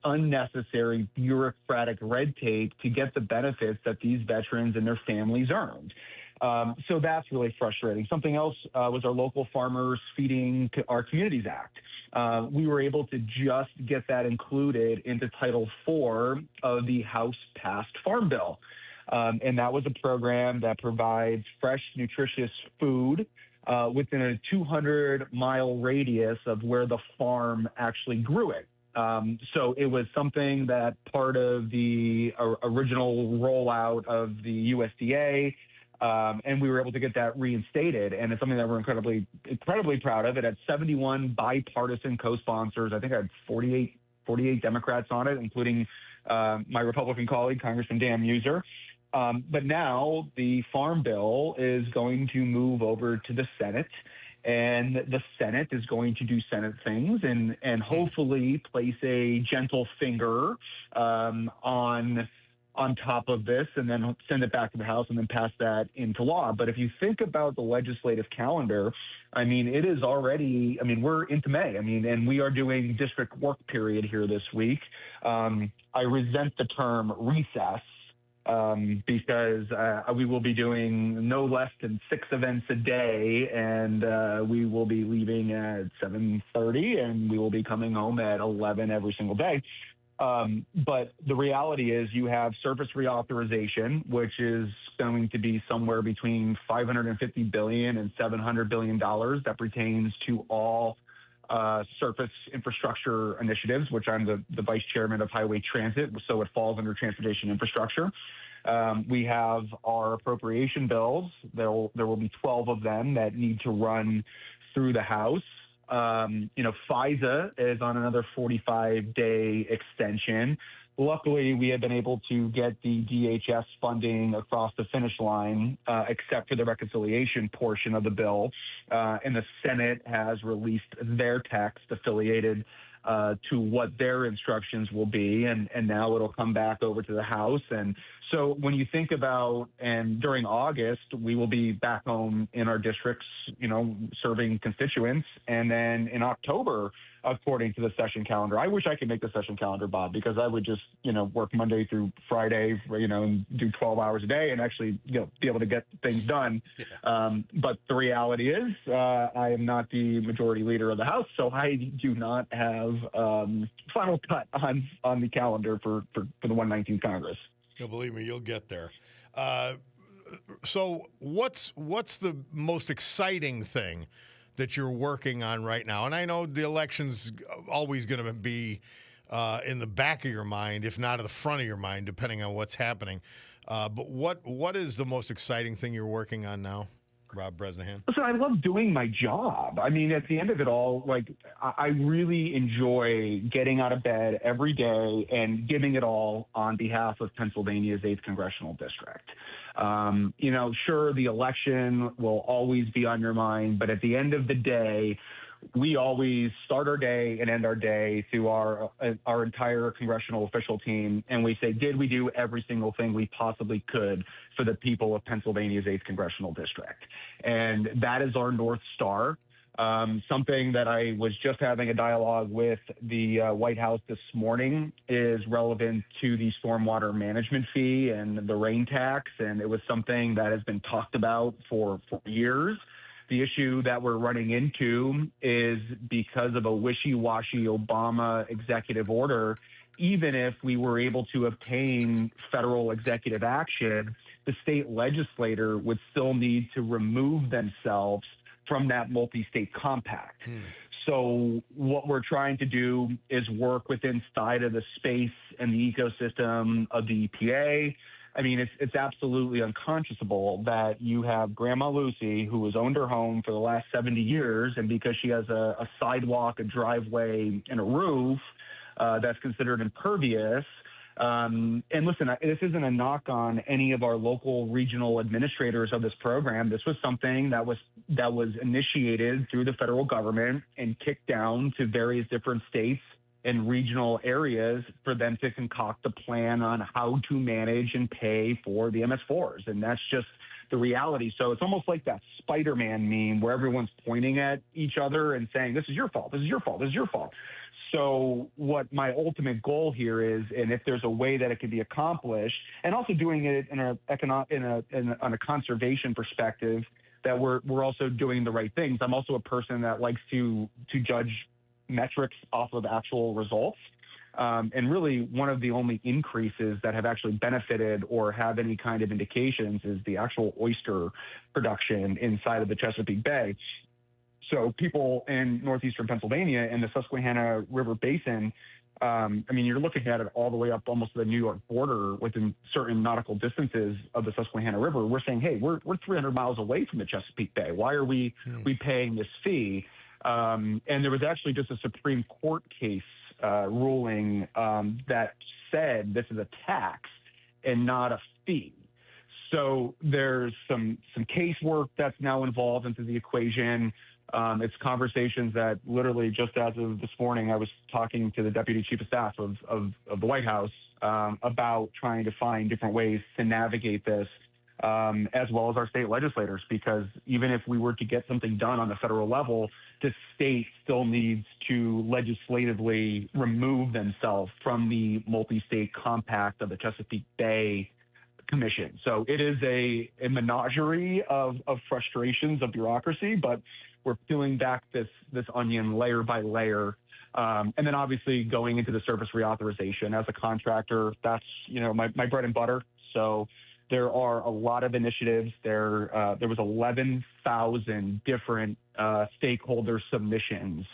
unnecessary bureaucratic red tape to get the benefits that these veterans and their families earned. So that's really frustrating. Something else was our Local Farmers Feeding Our Communities Act. We were able to just get that included into Title IV of the House-passed Farm Bill. And that was a program that provides fresh, nutritious food within a 200-mile radius of where the farm actually grew it. So it was something that part of the original rollout of the USDA, and we were able to get that reinstated. And it's something that we're incredibly proud of. It had 71 bipartisan co-sponsors. I think I had 48 48 Democrats on it, including my Republican colleague, Congressman Dan Muser. But now the Farm Bill is going to move over to the Senate, and the Senate is going to do Senate things and hopefully place a gentle finger on top of this, and then send it back to the House and then pass that into law. But if you think about the legislative calendar, I mean, it is already, I mean, we're into May. I mean, and we are doing district work period here this week. I resent the term recess because we will be doing no less than 6 events a day, and we will be leaving at 7:30, and we will be coming home at 11 every single day. But the reality is you have surface reauthorization, which is going to be somewhere between $550 billion and $700 billion that pertains to all surface infrastructure initiatives, which I'm the vice chairman of highway transit, so it falls under transportation infrastructure. We have our appropriation bills. There will be 12 of them that need to run through the House. FISA is on another 45-day extension. Luckily, we have been able to get the DHS funding across the finish line, except for the reconciliation portion of the bill. And the Senate has released their text affiliated to what their instructions will be. And now it'll come back over to the House. And so when you think about, and during August, we will be back home in our districts, serving constituents. And then in October, according to the session calendar, I wish I could make the session calendar, Bob, because I would just, work Monday through Friday, and do 12 hours a day and actually, be able to get things done. Yeah. But the reality is I am not the majority leader of the House, so I do not have final cut on the calendar for the 119th Congress. You'll believe me, you'll get there. So what's the most exciting thing that you're working on right now? And I know the election's always going to be in the back of your mind, if not at the front of your mind, depending on what's happening. But what is the most exciting thing you're working on now, Rob Bresnahan? Listen, I love doing my job. I mean, at the end of it all, I really enjoy getting out of bed every day and giving it all on behalf of Pennsylvania's 8th Congressional District. Sure, the election will always be on your mind, but at the end of the day, we always start our day and end our day through our entire congressional official team, and we say, did we do every single thing we possibly could for the people of Pennsylvania's 8th Congressional District? And that is our North Star. Something that I was just having a dialogue with the White House this morning is relevant to the stormwater management fee and the rain tax, and it was something that has been talked about for years. The issue that we're running into is because of a wishy-washy Obama executive order, even if we were able to obtain federal executive action, the state legislator would still need to remove themselves from that multi-state compact. So what we're trying to do is work within inside of the space and the ecosystem of the EPA. I mean, it's absolutely unconscionable that you have Grandma Lucy, who has owned her home for the last 70 years, and because she has a sidewalk, a driveway, and a roof that's considered impervious. And listen, this isn't a knock on any of our local regional administrators of this program. This was something that was initiated through the federal government and kicked down to various different states and regional areas for them to concoct a plan on how to manage and pay for the MS4s. And that's just the reality. So it's almost like that Spider-Man meme where everyone's pointing at each other and saying, this is your fault, this is your fault, this is your fault. So what my ultimate goal here is, and if there's a way that it can be accomplished, and also doing it on a conservation perspective, that we're also doing the right things. I'm also a person that likes to judge metrics off of actual results. And really one of the only increases that have actually benefited or have any kind of indications is the actual oyster production inside of the Chesapeake Bay. So people in northeastern Pennsylvania and the Susquehanna River Basin, you're looking at it all the way up almost to the New York border within certain nautical distances of the Susquehanna River. We're saying, hey, we're 300 miles away from the Chesapeake Bay. Why are we paying this fee? And there was actually just a Supreme Court case ruling that said this is a tax and not a fee. So there's some casework that's now involved into the equation. It's conversations that literally just as of this morning, I was talking to the deputy chief of staff of the White House about trying to find different ways to navigate this, as well as our state legislators, because even if we were to get something done on the federal level, the state still needs to legislatively remove themselves from the multi-state compact of the Chesapeake Bay Commission. So it is a menagerie of frustrations of bureaucracy, but we're peeling back this onion layer by layer. And then obviously going into the service reauthorization as a contractor, that's, my bread and butter. So there are a lot of initiatives. There was 11,000 different stakeholder submissions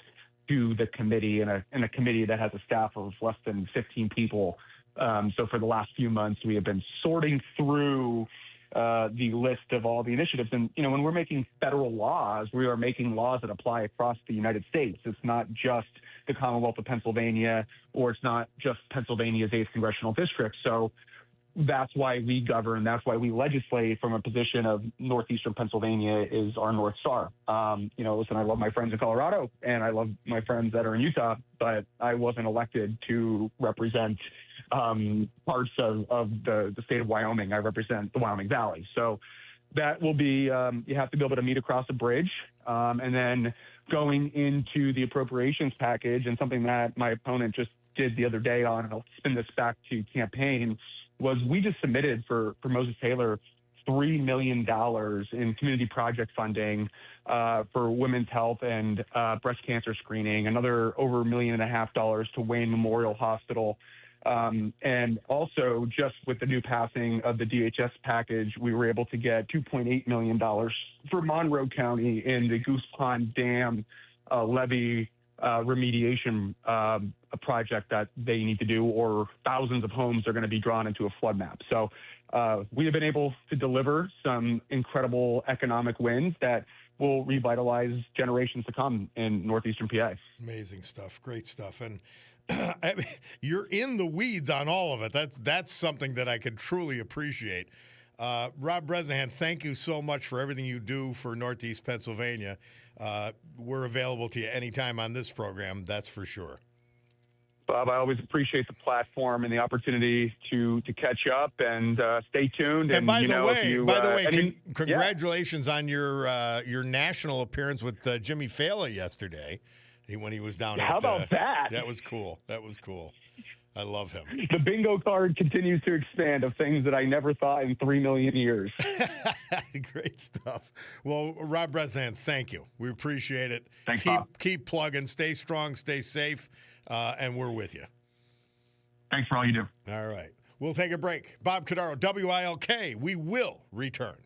to the committee, and a committee that has a staff of less than 15 people. So for the last few months, we have been sorting through the list of all the initiatives. And, when we're making federal laws, we are making laws that apply across the United States. It's not just the Commonwealth of Pennsylvania, or it's not just Pennsylvania's 8th congressional district. So that's why we govern. That's why we legislate from a position of Northeastern Pennsylvania is our North Star. Listen, I love my friends in Colorado and I love my friends that are in Utah, but I wasn't elected to represent parts of the state of Wyoming. I represent the Wyoming Valley. So that will be, you have to be able to meet across a bridge. And then going into the appropriations package, and something that my opponent just did the other day on, and I'll spin this back to campaign, was we just submitted for Moses Taylor $3 million in community project funding for women's health and breast cancer screening, another over $1.5 million to Wayne Memorial Hospital. And also, just with the new passing of the DHS package, we were able to get $2.8 million for Monroe County in the Goose Pond Dam levee remediation a project that they need to do, or thousands of homes are going to be drawn into a flood map. So we have been able to deliver some incredible economic wins that will revitalize generations to come in Northeastern PA. Amazing stuff. Great stuff. And I mean, you're in the weeds on all of it. That's something that I could truly appreciate. Rob Bresnahan, thank you so much for everything you do for Northeast Pennsylvania. We're available to you anytime on this program, that's for sure. Bob, I always appreciate the platform and the opportunity to catch up, and stay tuned. And by the way, congratulations on your national appearance with Jimmy Fallon yesterday when he was down. How about that? That was cool. I love him. The bingo card continues to expand of things that I never thought in 3 million years. Great stuff. Well, Rob Bresnahan, thank you. We appreciate it. Thanks, Bob. Keep plugging. Stay strong. Stay safe. And we're with you. Thanks for all you do. All right. We'll take a break. Bob Cordaro, WILK. We will return.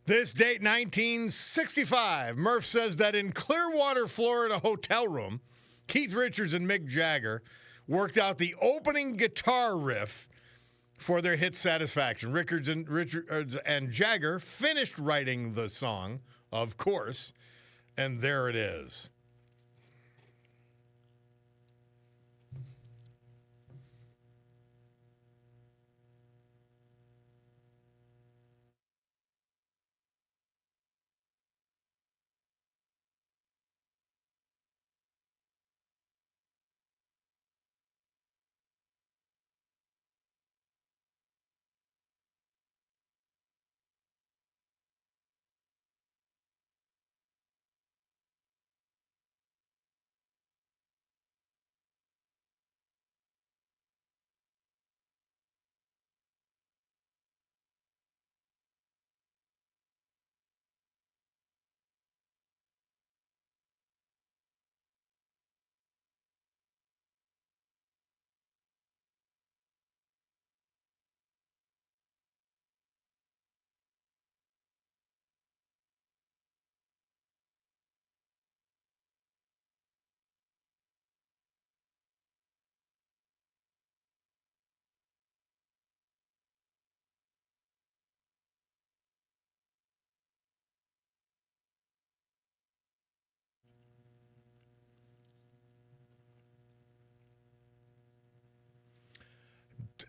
This date, 1965. Murph says that in Clearwater, Florida hotel room, Keith Richards and Mick Jagger worked out the opening guitar riff for their hit Satisfaction. Richards and Jagger finished writing the song, of course, and there it is.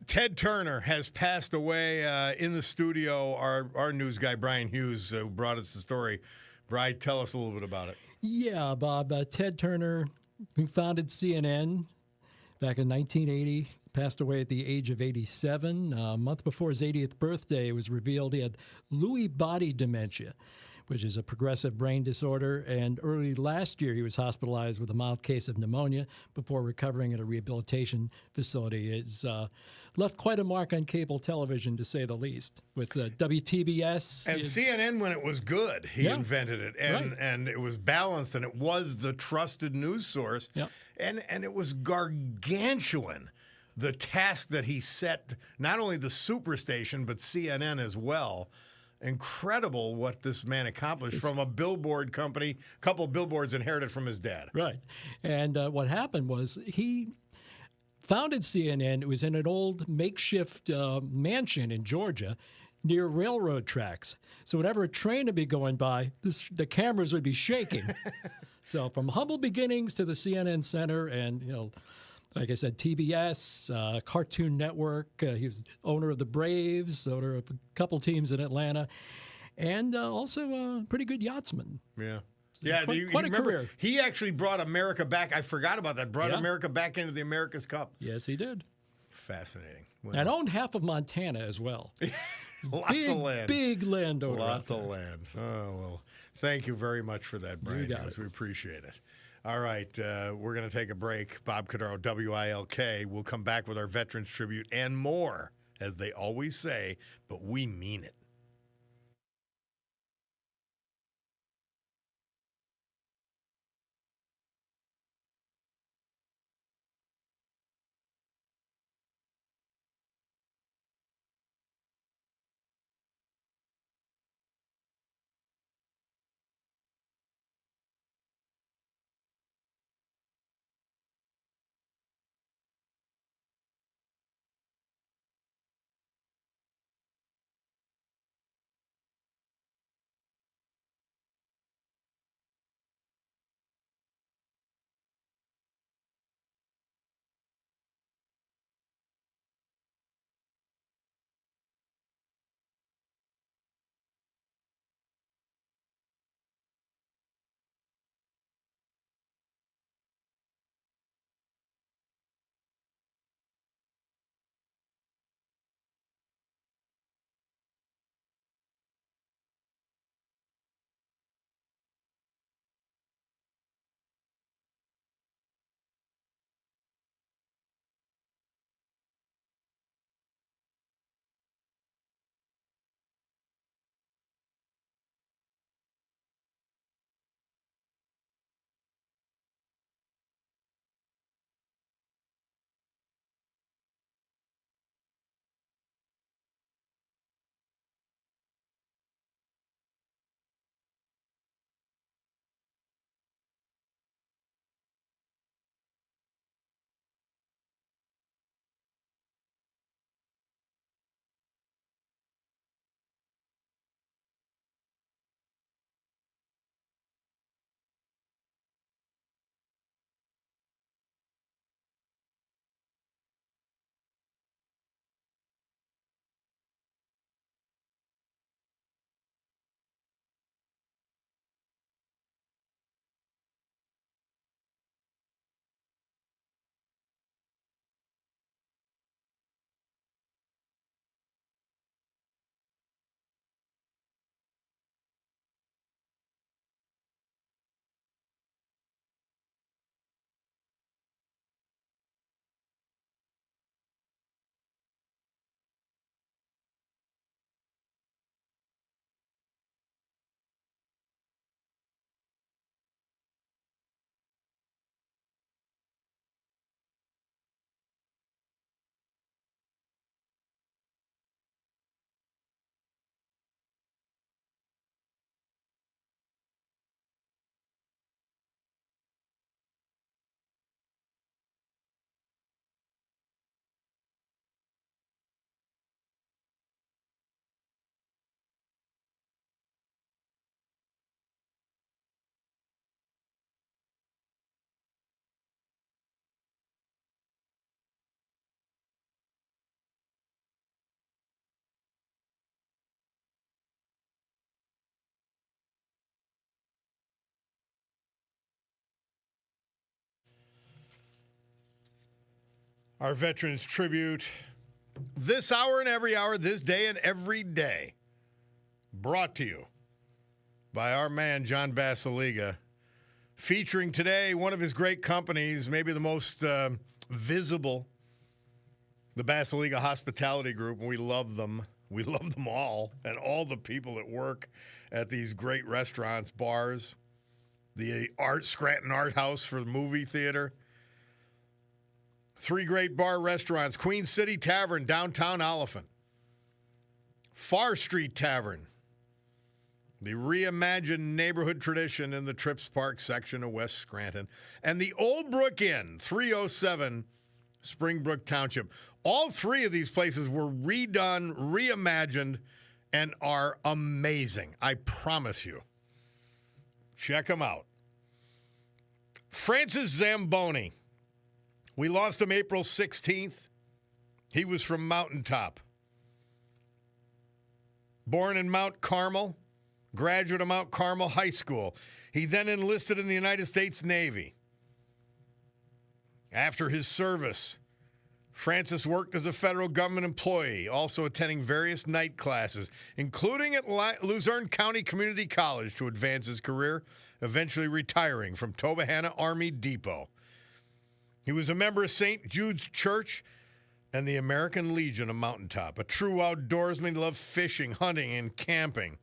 Ted Turner has passed away in the studio. Our news guy, Brian Hughes, who brought us the story. Brian, tell us a little bit about it. Yeah, Bob. Ted Turner, who founded CNN back in 1980, passed away at the age of 87. A month before his 80th birthday, it was revealed he had Lewy body dementia, which is a progressive brain disorder. And early last year, he was hospitalized with a mild case of pneumonia before recovering at a rehabilitation facility. It's left quite a mark on cable television, to say the least, with WTBS. And CNN, when it was good, he Yeah. invented it. Right. And it was balanced, and it was the trusted news source. Yep. And it was gargantuan, the task that he set, not only the Superstation, but CNN as well. Incredible what this man accomplished from a billboard company, a couple of billboards inherited from his dad. Right. And what happened was he founded CNN. It was in an old makeshift mansion in Georgia near railroad tracks. So whenever a train would be going by, the cameras would be shaking. So from humble beginnings to the CNN Center and, like I said, TBS, Cartoon Network. He was owner of the Braves, owner of a couple teams in Atlanta, and also a pretty good yachtsman. Yeah. Yeah, quite a career. He actually brought America back. I forgot about that. Brought Yeah. America back into the America's Cup. Yes, he did. Fascinating. And owned half of Montana as well. Lots of land. Big landowner. Lots of land. Oh, well, thank you very much for that, Brian. got it. We appreciate it. All right, we're going to take a break. Bob Cordaro, WILK. We'll come back with our Veterans Tribute and more, as they always say, but we mean it. Our Veterans Tribute this hour and every hour, this day and every day. Brought to you by our man, John Basiliga. Featuring today one of his great companies, maybe the most visible, the Basiliga Hospitality Group. And we love them. We love them all, and all the people that work at these great restaurants, bars, the Scranton Art House for the movie theater. 3 great bar restaurants: Queen City Tavern, downtown Oliphant; Far Street Tavern, the reimagined neighborhood tradition in the Trips Park section of West Scranton; and the Old Brook Inn, 307 Springbrook Township. All 3 of these places were redone, reimagined, and are amazing. I promise you. Check them out. Francis Zamboni. We lost him April 16th. He was from Mountaintop. Born in Mount Carmel, graduate of Mount Carmel High School. He then enlisted in the United States Navy. After his service, Francis worked as a federal government employee, also attending various night classes, including at Luzerne County Community College to advance his career, eventually retiring from Tobyhanna Army Depot. He was a member of St. Jude's Church and the American Legion of Mountaintop. A true outdoorsman, he loved fishing, hunting, and camping.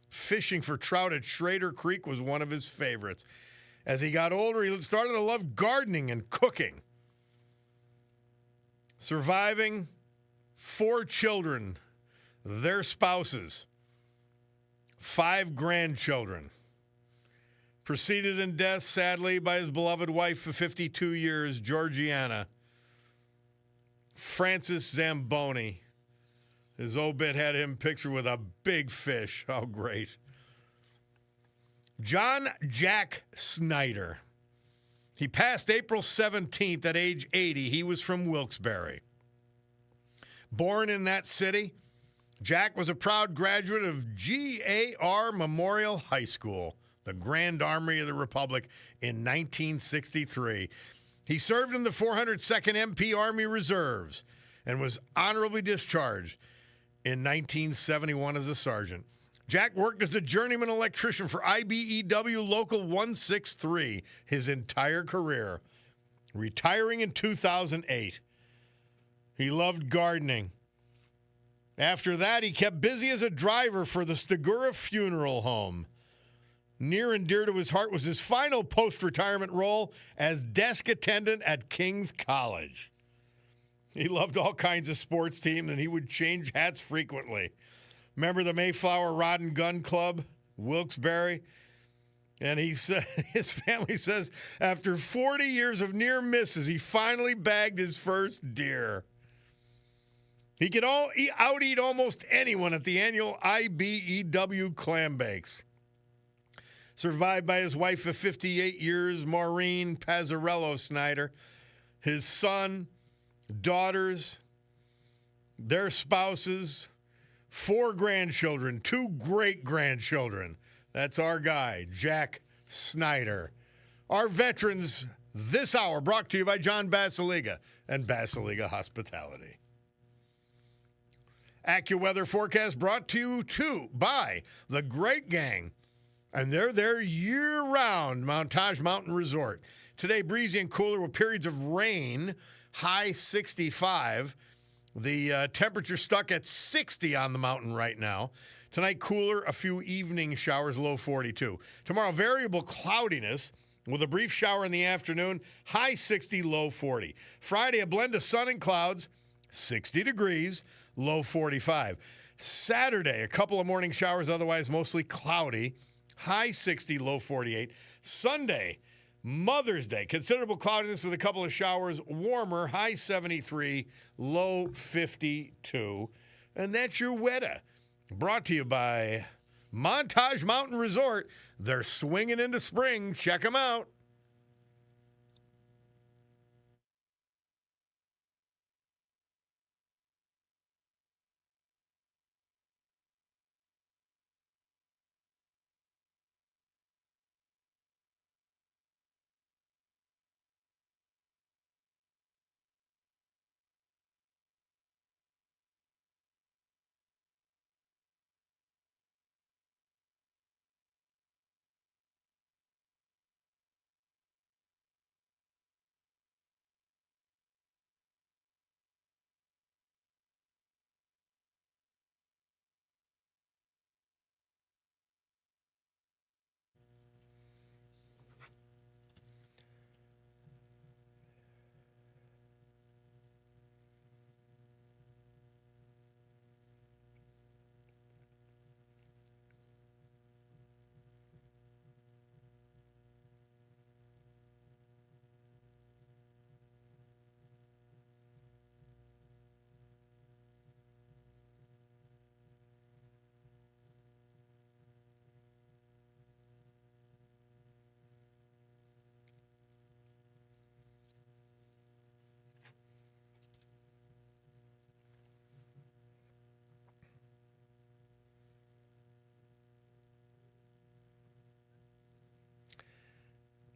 Fishing for trout at Schrader Creek was one of his favorites. As he got older, he started to love gardening and cooking. Surviving 4 children, their spouses, 5 grandchildren. Preceded in death, sadly, by his beloved wife of 52 years, Georgiana. Francis Zamboni. His obit had him pictured with a big fish. How great. John Jack Snyder. He passed April 17th at age 80. He was from Wilkes-Barre. Born in that city, Jack was a proud graduate of GAR Memorial High School, the Grand Army of the Republic, in 1963. He served in the 402nd MP Army Reserves and was honorably discharged in 1971 as a sergeant. Jack worked as a journeyman electrician for IBEW Local 163 his entire career, retiring in 2008. He loved gardening. After that, he kept busy as a driver for the Stigura Funeral Home. Near and dear to his heart was his final post-retirement role as desk attendant at King's College. He loved all kinds of sports teams, and he would change hats frequently. Remember the Mayflower Rod and Gun Club, Wilkes-Barre? And he said, his family says, after 40 years of near misses, he finally bagged his first deer. He could out-eat almost anyone at the annual IBEW clam bakes. Survived by his wife of 58 years, Maureen Pazzarello Snyder, his son, daughters, their spouses, 4 grandchildren, 2 great-grandchildren. That's our guy, Jack Snyder. Our veterans this hour brought to you by John Basiliga and Basiliga Hospitality. AccuWeather forecast brought to you, too, by the Great Gang. And they're there year-round, Montage Mountain Resort. Today, breezy and cooler with periods of rain, high 65. The temperature stuck at 60 on the mountain right now. Tonight, cooler, a few evening showers, low 42. Tomorrow, variable cloudiness with a brief shower in the afternoon, high 60, low 40. Friday, a blend of sun and clouds, 60 degrees, low 45. Saturday, a couple of morning showers, otherwise mostly cloudy, high 60, low 48. Sunday, Mother's Day, considerable cloudiness with a couple of showers, warmer, high 73, low 52. And that's your weather. Brought to you by Montage Mountain Resort. They're swinging into spring. Check them out.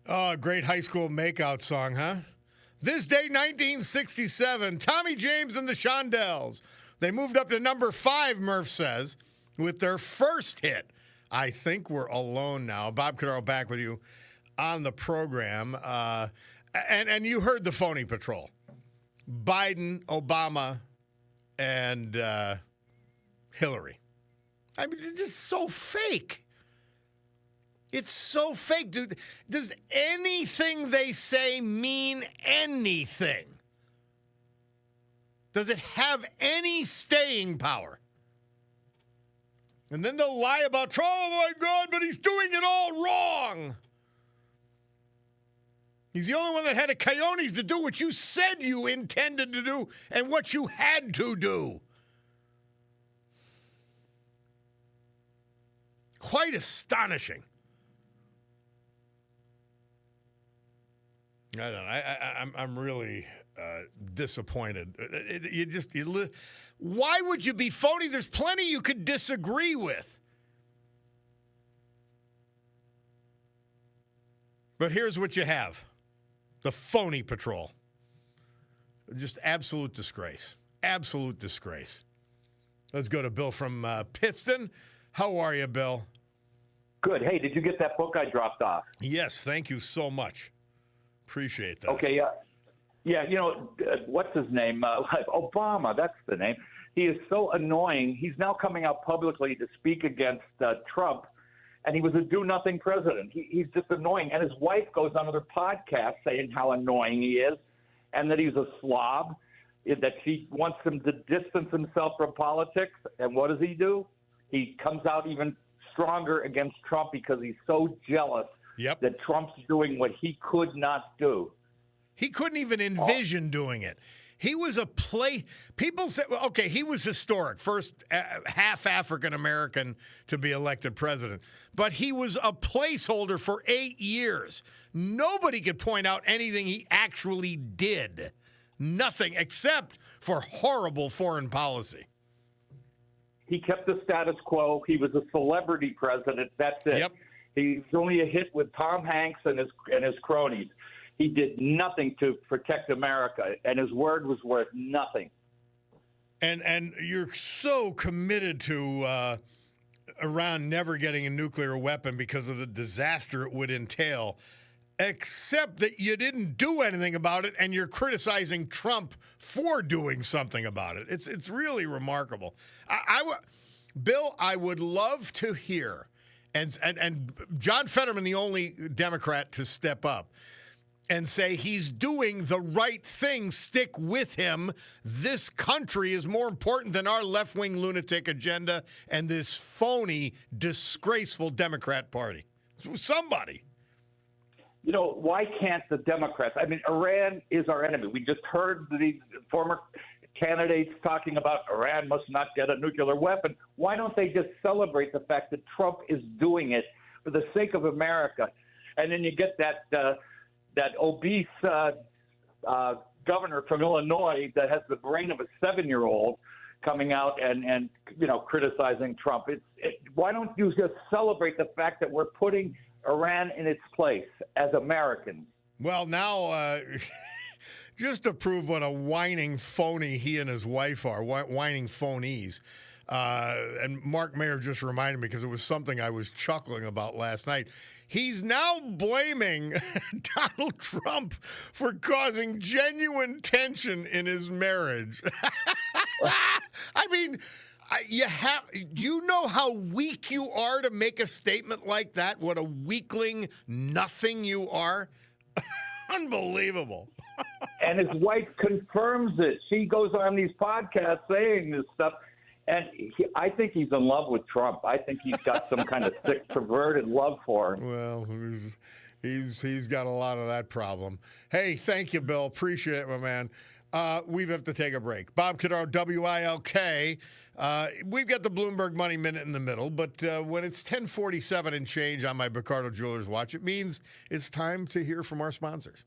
Oh, great high school makeout song, huh? This day, 1967, Tommy James and the Shondells. They moved up to number 5, Murph says, with their first hit. I think we're alone now. Bob Cordaro back with you on the program. And you heard the phony patrol. Biden, Obama, and Hillary. I mean, this is so fake. It's so fake, dude. Does anything they say mean anything? Does it have any staying power? And then they'll lie about Trump. Oh, my God, but he's doing it all wrong. He's the only one that had a coyotes to do what you said you intended to do and what you had to do. Quite astonishing. I don't know. I'm really disappointed. Why would you be phony? There's plenty you could disagree with. But here's what you have. The phony patrol. Just absolute disgrace. Absolute disgrace. Let's go to Bill from Pittston. How are you, Bill? Good. Hey, did you get that book I dropped off? Yes, thank you so much. Appreciate that. Okay, yeah. Yeah, what's his name? Obama, that's the name. He is so annoying. He's now coming out publicly to speak against Trump, and he was a do-nothing president. He's just annoying. And his wife goes on other podcasts saying how annoying he is and that he's a slob, that she wants him to distance himself from politics. And what does he do? He comes out even stronger against Trump because he's so jealous that Trump's doing what he could not do. He couldn't even envision doing it. He was people say, well, okay, he was historic. First half African-American to be elected president. But he was a placeholder for 8 years. Nobody could point out anything he actually did. Nothing except for horrible foreign policy. He kept the status quo. He was a celebrity president. That's it. Yep. He's only a hit with Tom Hanks and his cronies. He did nothing to protect America, and his word was worth nothing. And you're so committed to Iran never getting a nuclear weapon because of the disaster it would entail, except that you didn't do anything about it, and you're criticizing Trump for doing something about it. It's really remarkable. Bill, I would love to hear, and John Fetterman, the only Democrat to step up and say he's doing the right thing. Stick with him. This country is more important than our left-wing lunatic agenda and this phony, disgraceful Democrat Party. Somebody. Why can't the Democrats? I mean, Iran is our enemy. We just heard the former candidates talking about Iran must not get a nuclear weapon. Why don't they just celebrate the fact that Trump is doing it for the sake of America? And then you get that obese governor from Illinois that has the brain of a 7-year-old coming out and criticizing Trump. Why don't you just celebrate the fact that we're putting Iran in its place as Americans? Well, now, just to prove what a whining phony he and his wife are, whining phonies. And Mark Mayer just reminded me because it was something I was chuckling about last night. He's now blaming Donald Trump for causing genuine tension in his marriage. I mean, you know how weak you are to make a statement like that? What a weakling, nothing you are? Unbelievable. And his wife confirms it. She goes on these podcasts saying this stuff. And I think he's in love with Trump. I think he's got some kind of sick, perverted love for him. Well, he's got a lot of that problem. Hey, thank you, Bill. Appreciate it, my man. We have to take a break. Bob Cordaro, WILK. We've got the Bloomberg Money Minute in the middle, but when it's 10:47 and change on my Cordaro Jewelers watch, it means it's time to hear from our sponsors.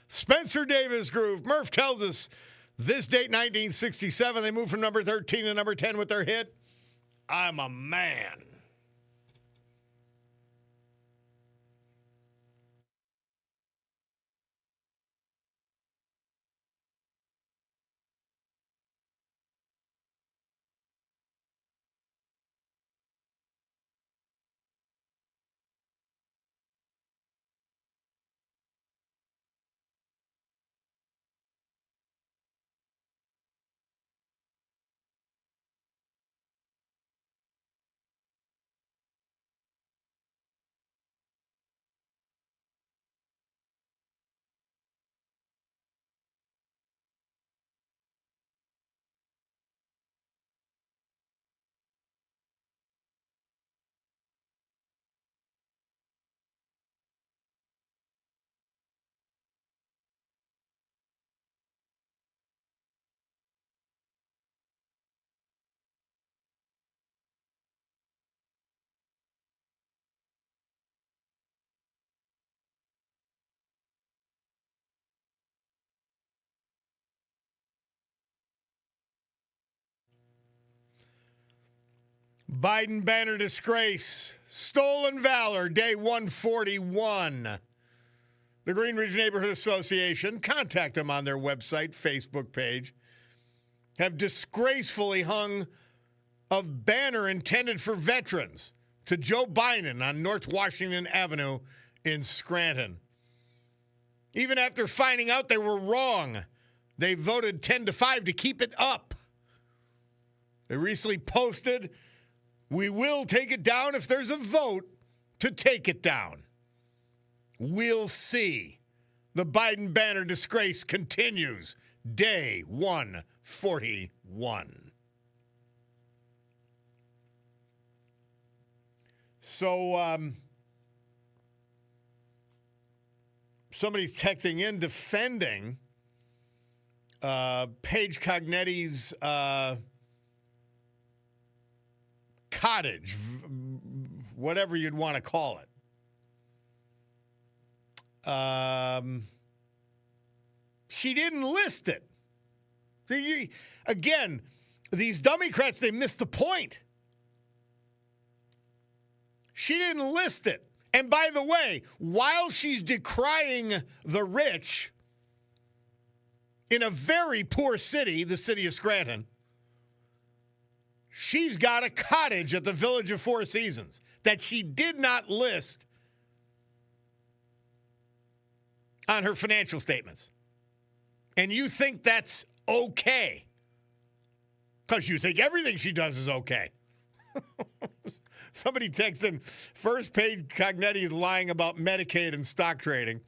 Spencer Davis Groove. Murph tells us this date, 1967, they moved from number 13 to number 10 with their hit, I'm a Man. Biden banner disgrace, stolen valor, day 141. The Green Ridge Neighborhood Association, contact them on their website, Facebook page, have disgracefully hung a banner intended for veterans to Joe Biden on North Washington Avenue in Scranton. Even after finding out they were wrong, they voted 10-5 to keep it up. They recently posted, "We will take it down if there's a vote to take it down. We'll see." The Biden banner disgrace continues. Day 141. So, somebody's texting in defending Paige Cognetti's cottage, whatever you'd want to call it. She didn't list it. Again, these Democrats, they missed the point. She didn't list it. And by the way, while she's decrying the rich in a very poor city, the city of Scranton, she's got a cottage at the Village of Four Seasons that she did not list on her financial statements. And you think that's okay because you think everything she does is okay. Somebody texted, first Paige Cognetti is lying about Medicaid and stock trading.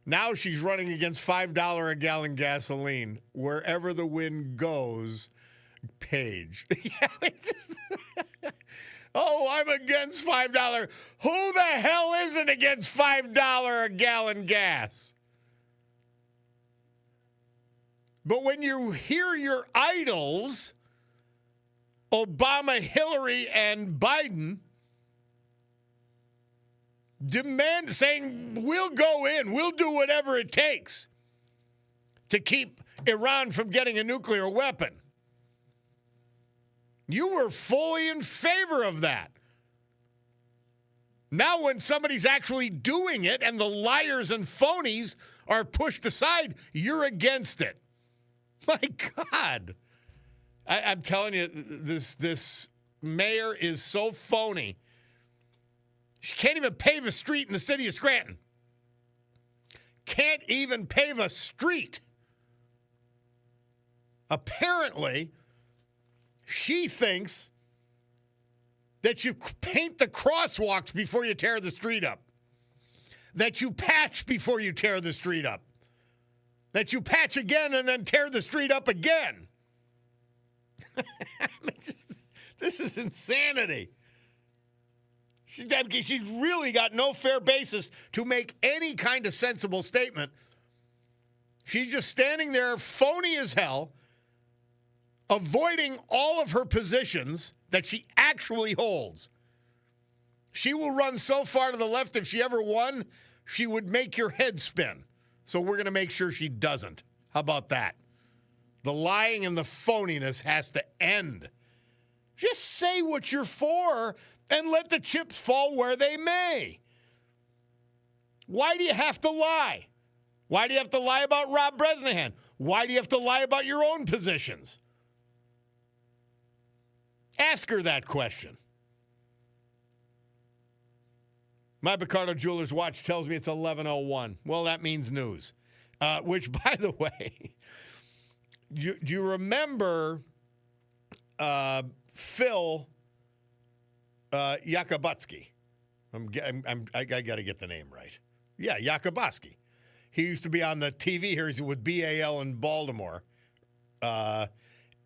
Now she's running against $5 a gallon gasoline. Wherever the wind goes, Paige. Yeah, it's just oh, I'm against $5. Who the hell isn't against $5 a gallon gas? But when you hear your idols, Obama, Hillary, and Biden, saying, we'll go in, we'll do whatever it takes to keep Iran from getting a nuclear weapon. You were fully in favor of that. Now when somebody's actually doing it and the liars and phonies are pushed aside, you're against it. My God. I'm telling you, this mayor is so phony. She can't even pave a street in the city of Scranton. Can't even pave a street. Apparently, she thinks that you paint the crosswalks before you tear the street up, that you patch before you tear the street up, that you patch again and then tear the street up again. This is insanity. She's really got no fair basis to make any kind of sensible statement. She's just standing there phony as hell, avoiding all of her positions that she actually holds. She will run so far to the left, if she ever won, she would make your head spin. So we're going to make sure she doesn't. How about that? The lying and the phoniness has to end. Just say what you're for and let the chips fall where they may. Why do you have to lie? Why do you have to lie about Rob Bresnahan? Why do you have to lie about your own positions? Ask her that question. My Picardo Jewelers watch tells me it's 11:01. Well, that means news. Which, by the way, do you remember Phil Yakubutsky? I got to get the name right. Yeah, Yakubutsky. He used to be on the TV here with BAL in Baltimore.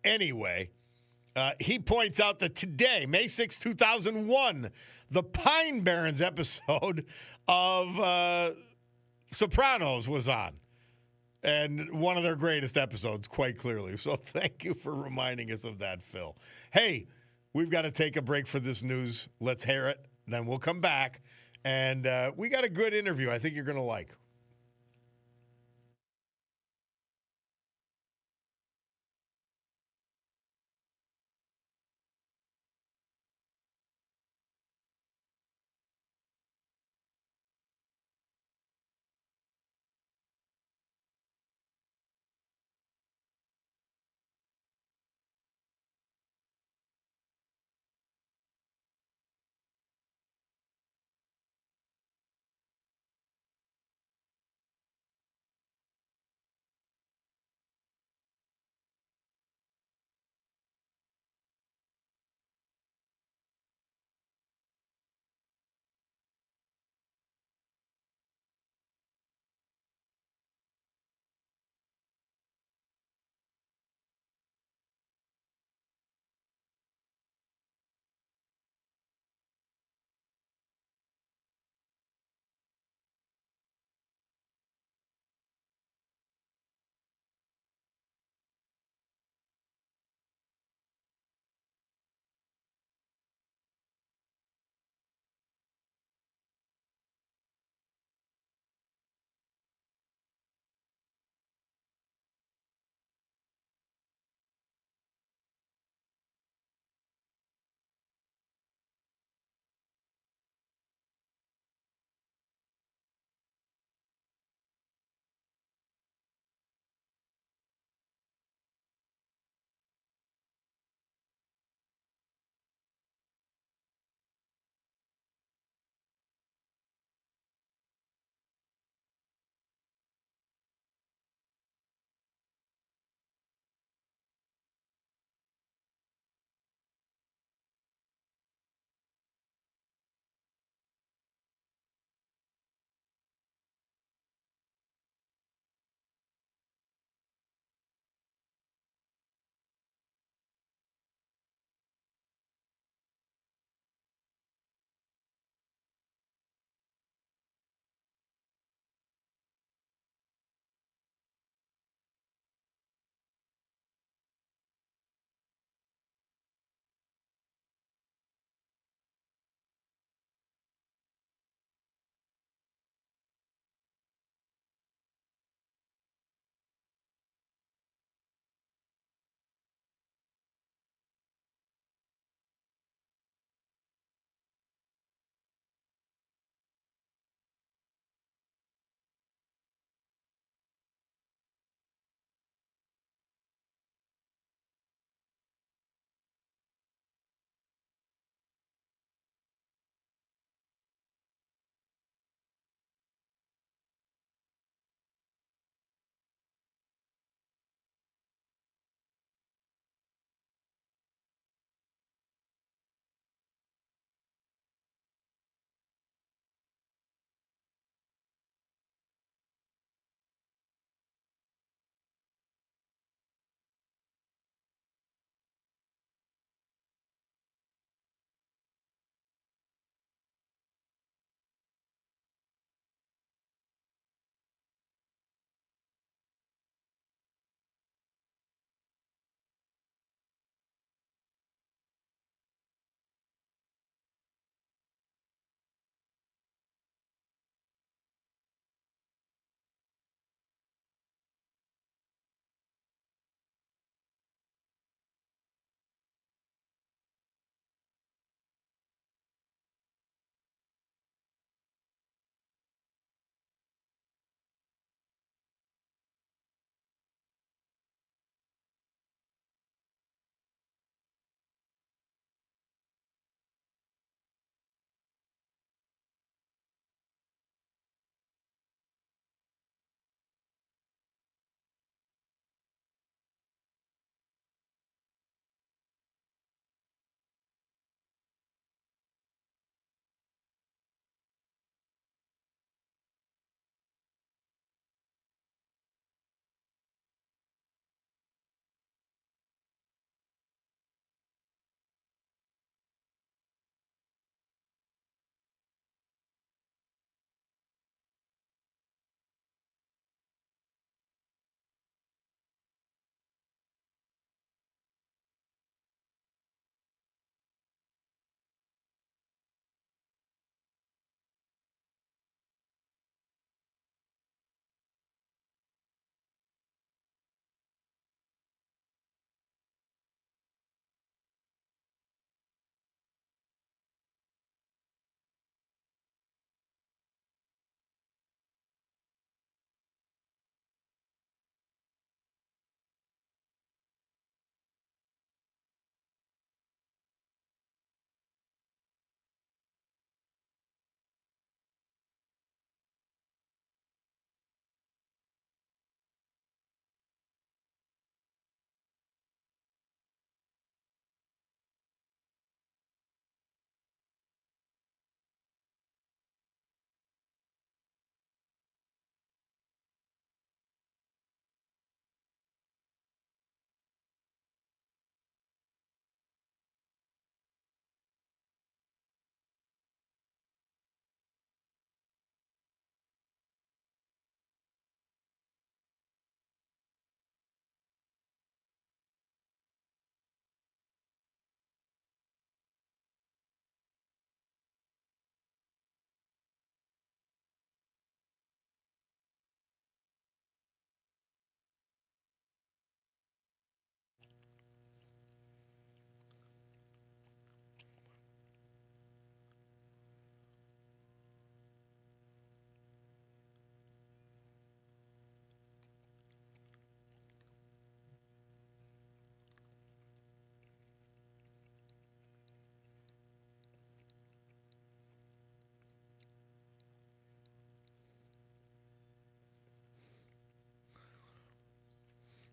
Anyway, he points out that today, May 6, 2001, the Pine Barrens episode of Sopranos was on. And one of their greatest episodes, quite clearly. So thank you for reminding us of that, Phil. Hey, we've got to take a break for this news. Let's hear it. Then we'll come back. And we got a good interview I think you're going to like.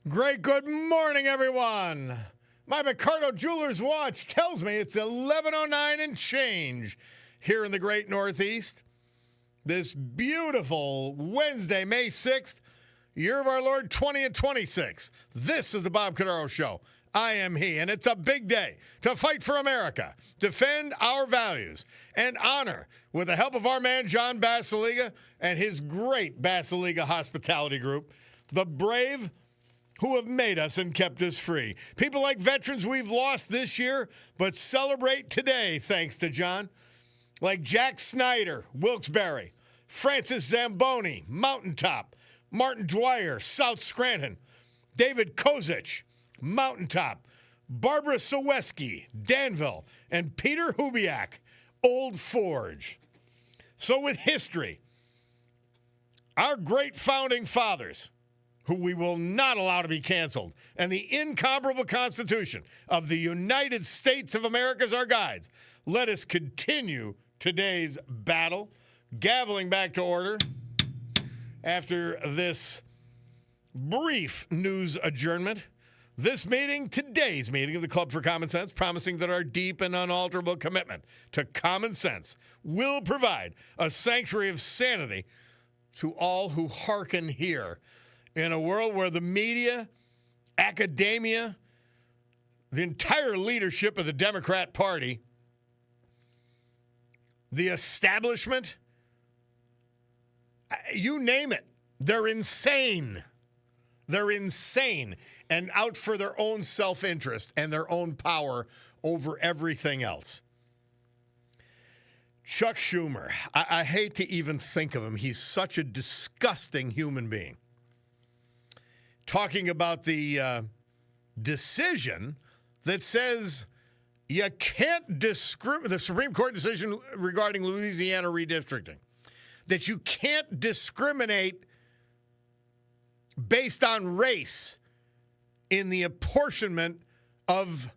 Great good morning, everyone. My Ricardo Jewelers watch tells me it's 11:09 and change here in the great Northeast. This beautiful Wednesday, May 6th, year of our Lord 2026. This is the Bob Cordaro Show. I am he, and it's a big day to fight for America, defend our values, and honor, with the help of our man John Basiliga and his great Basiliga Hospitality Group, the brave who have made us and kept us free. People like veterans we've lost this year, but celebrate today, thanks to John. Like Jack Snyder, Wilkes-Barre, Francis Zamboni, Mountaintop, Martin Dwyer, South Scranton, David Kozich, Mountaintop, Barbara Saweski, Danville, and Peter Hubiak, Old Forge. So with history, our great founding fathers, who we will not allow to be canceled, and the incomparable Constitution of the United States of America as our guides, let us continue today's battle, gaveling back to order after this brief news adjournment. This meeting, today's meeting of the Club for Common Sense, promising that our deep and unalterable commitment to common sense will provide a sanctuary of sanity to all who hearken here. In a world where the media, academia, the entire leadership of the Democrat Party, the establishment, you name it, they're insane. They're insane and out for their own self-interest and their own power over everything else. Chuck Schumer, I hate to even think of him. He's such a disgusting human being. Talking about the decision that says you can't discriminate, the Supreme Court decision regarding Louisiana redistricting, that you can't discriminate based on race in the apportionment of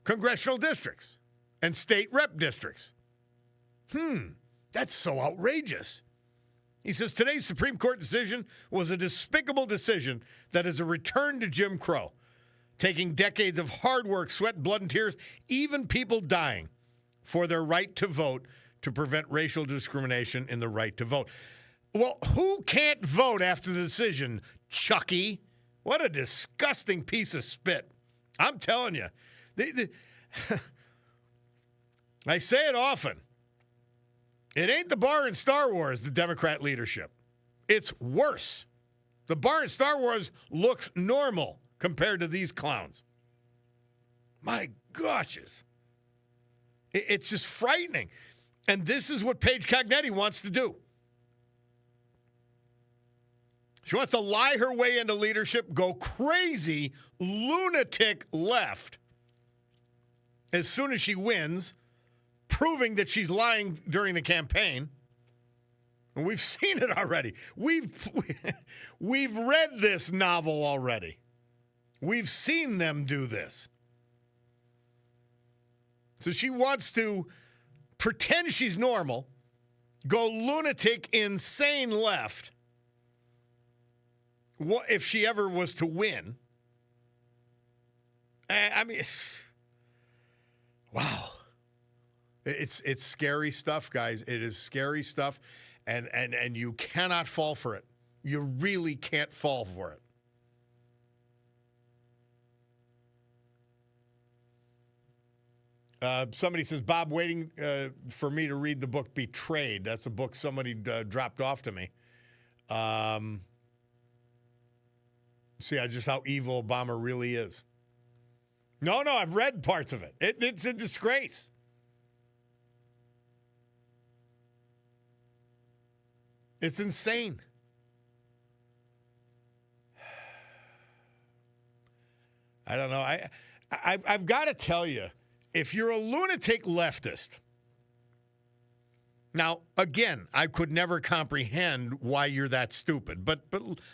congressional districts and state rep districts. That's so outrageous. He says today's Supreme Court decision was a despicable decision that is a return to Jim Crow, taking decades of hard work, sweat, blood, and tears, even people dying for their right to vote to prevent racial discrimination in the right to vote. Well, who can't vote after the decision, Chucky? What a disgusting piece of spit. I'm telling you. I say it often. It ain't the bar in Star Wars, the Democrat leadership. It's worse. The bar in Star Wars looks normal compared to these clowns. My gosh. It's just frightening. And this is what Paige Cognetti wants to do. She wants to lie her way into leadership, go crazy, lunatic left as soon as she wins, proving that she's lying during the campaign. And we've seen it already. We've read this novel already. We've seen them do this. So she wants to pretend she's normal, go lunatic, insane left, if she ever was to win. I mean, wow. It's scary stuff, guys. It is scary stuff, and you cannot fall for it. You really can't fall for it. Somebody says, Bob, waiting for me to read the book Betrayed. That's a book somebody dropped off to me. See just how evil Obama really is. No, I've read parts of it. It's a disgrace. It's insane. I don't know. I've got to tell you, if you're a lunatic leftist, now, again, I could never comprehend why you're that stupid, but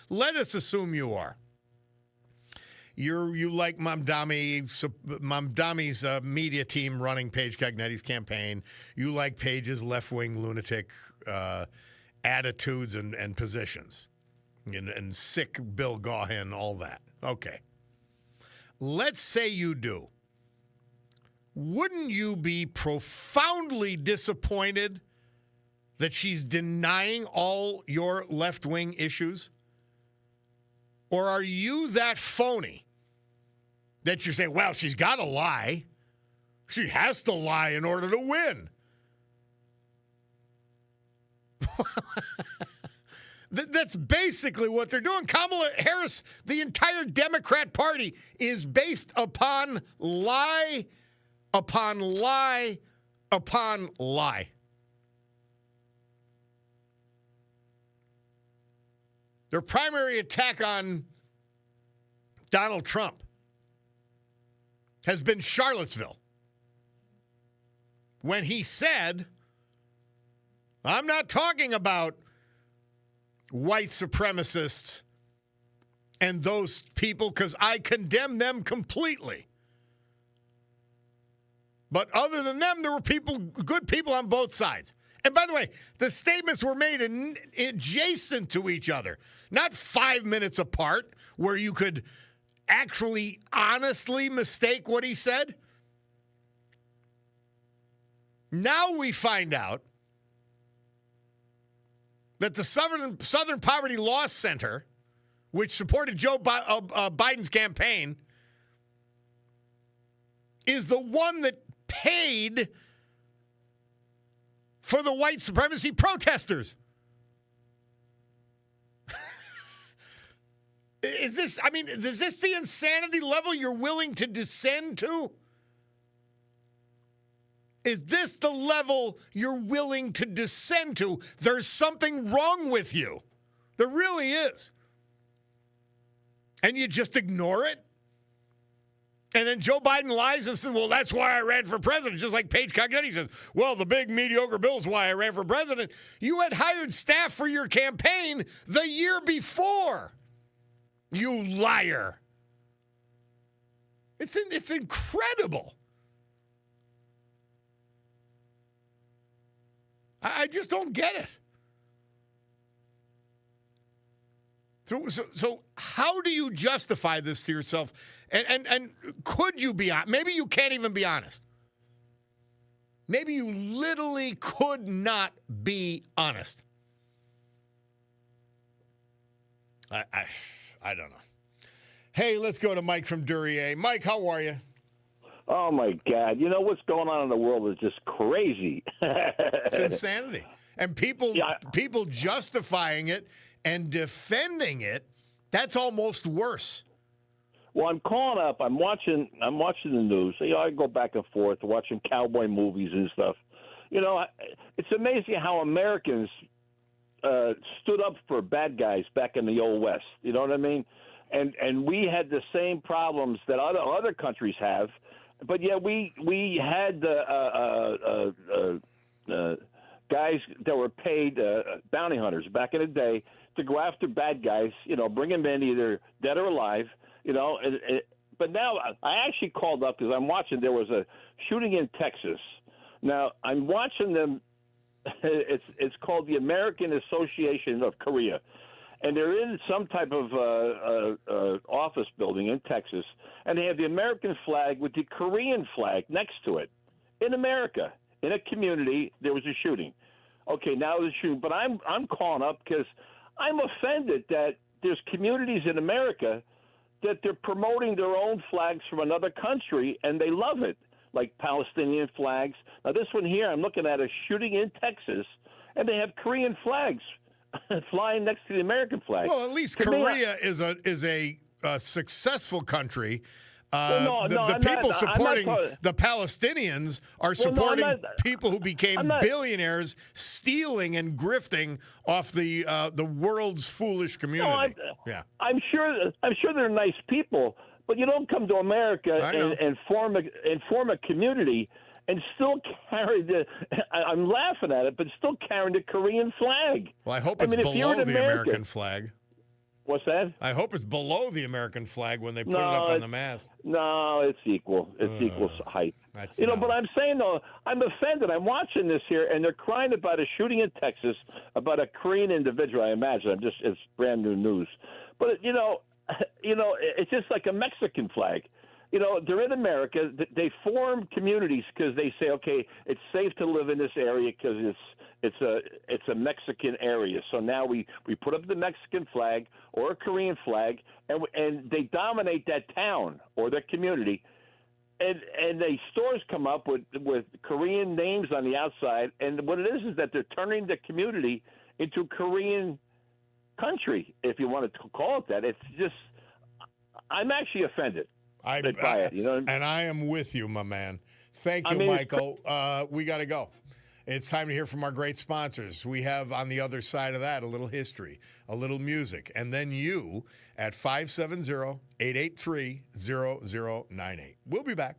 let us assume you are. You like Mamdami's media team running Paige Cognetti's campaign. You like Paige's left-wing lunatic attitudes and positions. and sick Bill Gaughan, all that. Okay. Let's say you do. Wouldn't you be profoundly disappointed that she's denying all your left-wing issues? Or are you that phony that you're saying, well, she's got to lie. She has to lie in order to win. That's basically what they're doing. Kamala Harris, the entire Democrat Party is based upon lie upon lie upon lie. Their primary attack on Donald Trump has been Charlottesville, when he said, I'm not talking about white supremacists and those people because I condemn them completely. But other than them, there were people, good people on both sides. And by the way, the statements were made adjacent to each other, not 5 minutes apart, where you could actually honestly mistake what he said. Now we find out that the Southern Poverty Law Center, which supported Joe Biden's campaign, is the one that paid for the white supremacy protesters. Is this the insanity level you're willing to descend to? Is this the level you're willing to descend to? There's something wrong with you. There really is. And you just ignore it? And then Joe Biden lies and says, well, that's why I ran for president. Just like Paige Cognetti says, well, the big mediocre bill is why I ran for president. You had hired staff for your campaign the year before. You liar. It's incredible. I just don't get it. So how do you justify this to yourself? And could you be honest? Maybe you can't even be honest. Maybe you literally could not be honest. I don't know. Hey, let's go to Mike from Duryea. Mike, how are you? Oh, my God. You know, what's going on in the world is just crazy. It's insanity. And people justifying it and defending it, that's almost worse. Well, I'm calling up. I'm watching the news. You know, I go back and forth watching cowboy movies and stuff. You know, it's amazing how Americans stood up for bad guys back in the old West. You know what I mean? And we had the same problems that other countries have, but yeah, we had guys that were paid bounty hunters back in the day to go after bad guys. You know, bring them in either dead or alive. You know, but now I actually called up because I'm watching. There was a shooting in Texas. Now I'm watching them. It's called the American Association of Korea. And they're in some type of office building in Texas, and they have the American flag with the Korean flag next to it. In America, in a community, there was a shooting. Okay, now there's a shooting, but I'm calling up because I'm offended that there's communities in America that they're promoting their own flags from another country, and they love it, like Palestinian flags. Now, this one here, I'm looking at a shooting in Texas, and they have Korean flags flying next to the American flag. Well, at least Korea is a successful country. The people supporting the Palestinians are supporting people who became billionaires, stealing and grifting off the world's foolish community. I'm sure they're nice people, but you don't come to America and form a community and still carry I'm laughing at it, but still carrying the Korean flag. Well, I hope it's below the American flag. What's that? I hope it's below the American flag when they put it No, up on the mast. No, it's equal. It's equal height. That's But no. I'm saying though, I'm offended. I'm watching this here, and they're crying about a shooting in Texas about a Korean individual. I imagine. It's brand new news. But it's just like a Mexican flag. They're in America. They form communities because they say, okay, it's safe to live in this area because it's a Mexican area. So now we put up the Mexican flag or a Korean flag, and they dominate that town or that community. And the stores come up with Korean names on the outside, and what it is that they're turning the community into Korean country, if you want to call it that. It's just, I'm actually offended. By it, And I am with you, my man. Thank you, Michael. We got to go. It's time to hear from our great sponsors. We have on the other side of that a little history, a little music, and then you at 570-883-0098. We'll be back.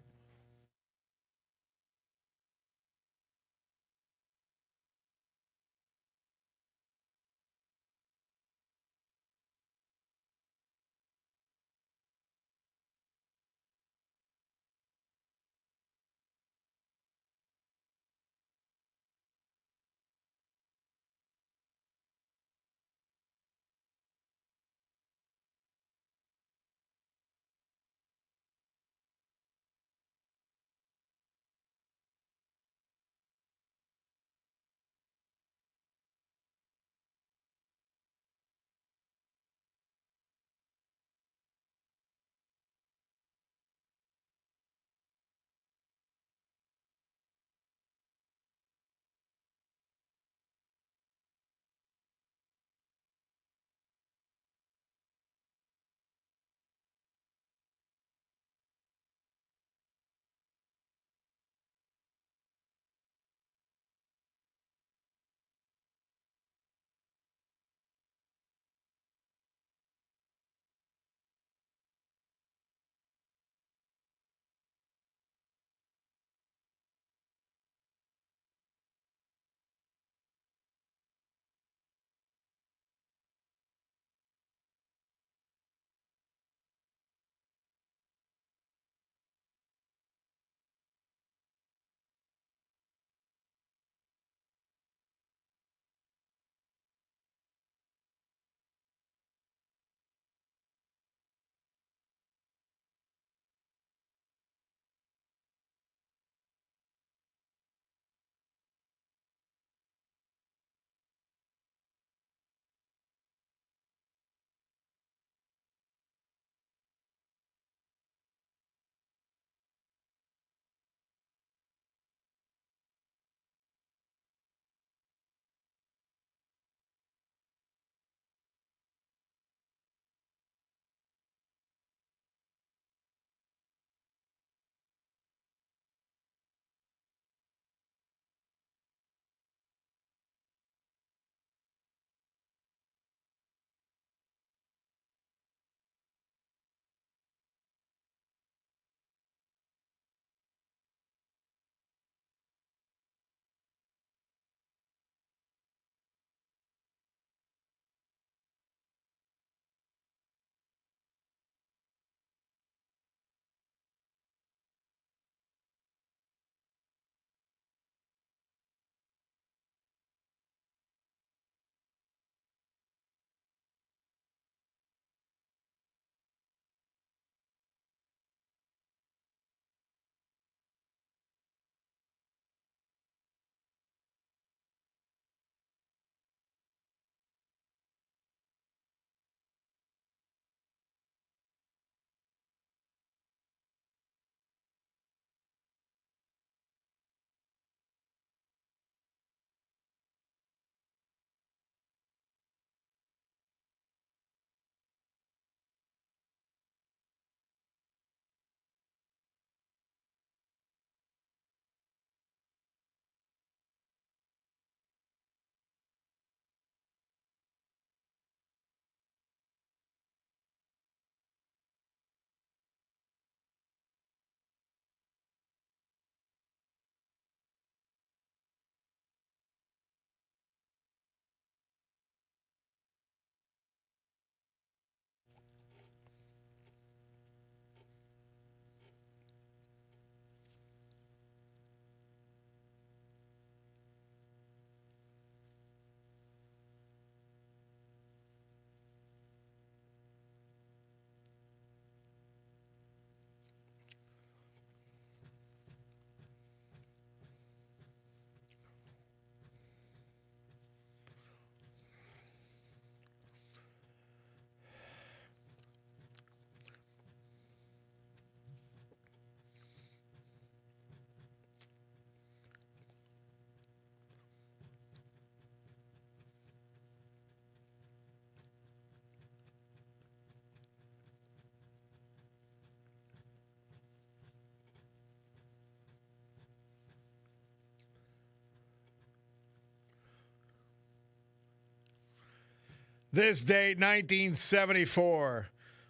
This date, 1974,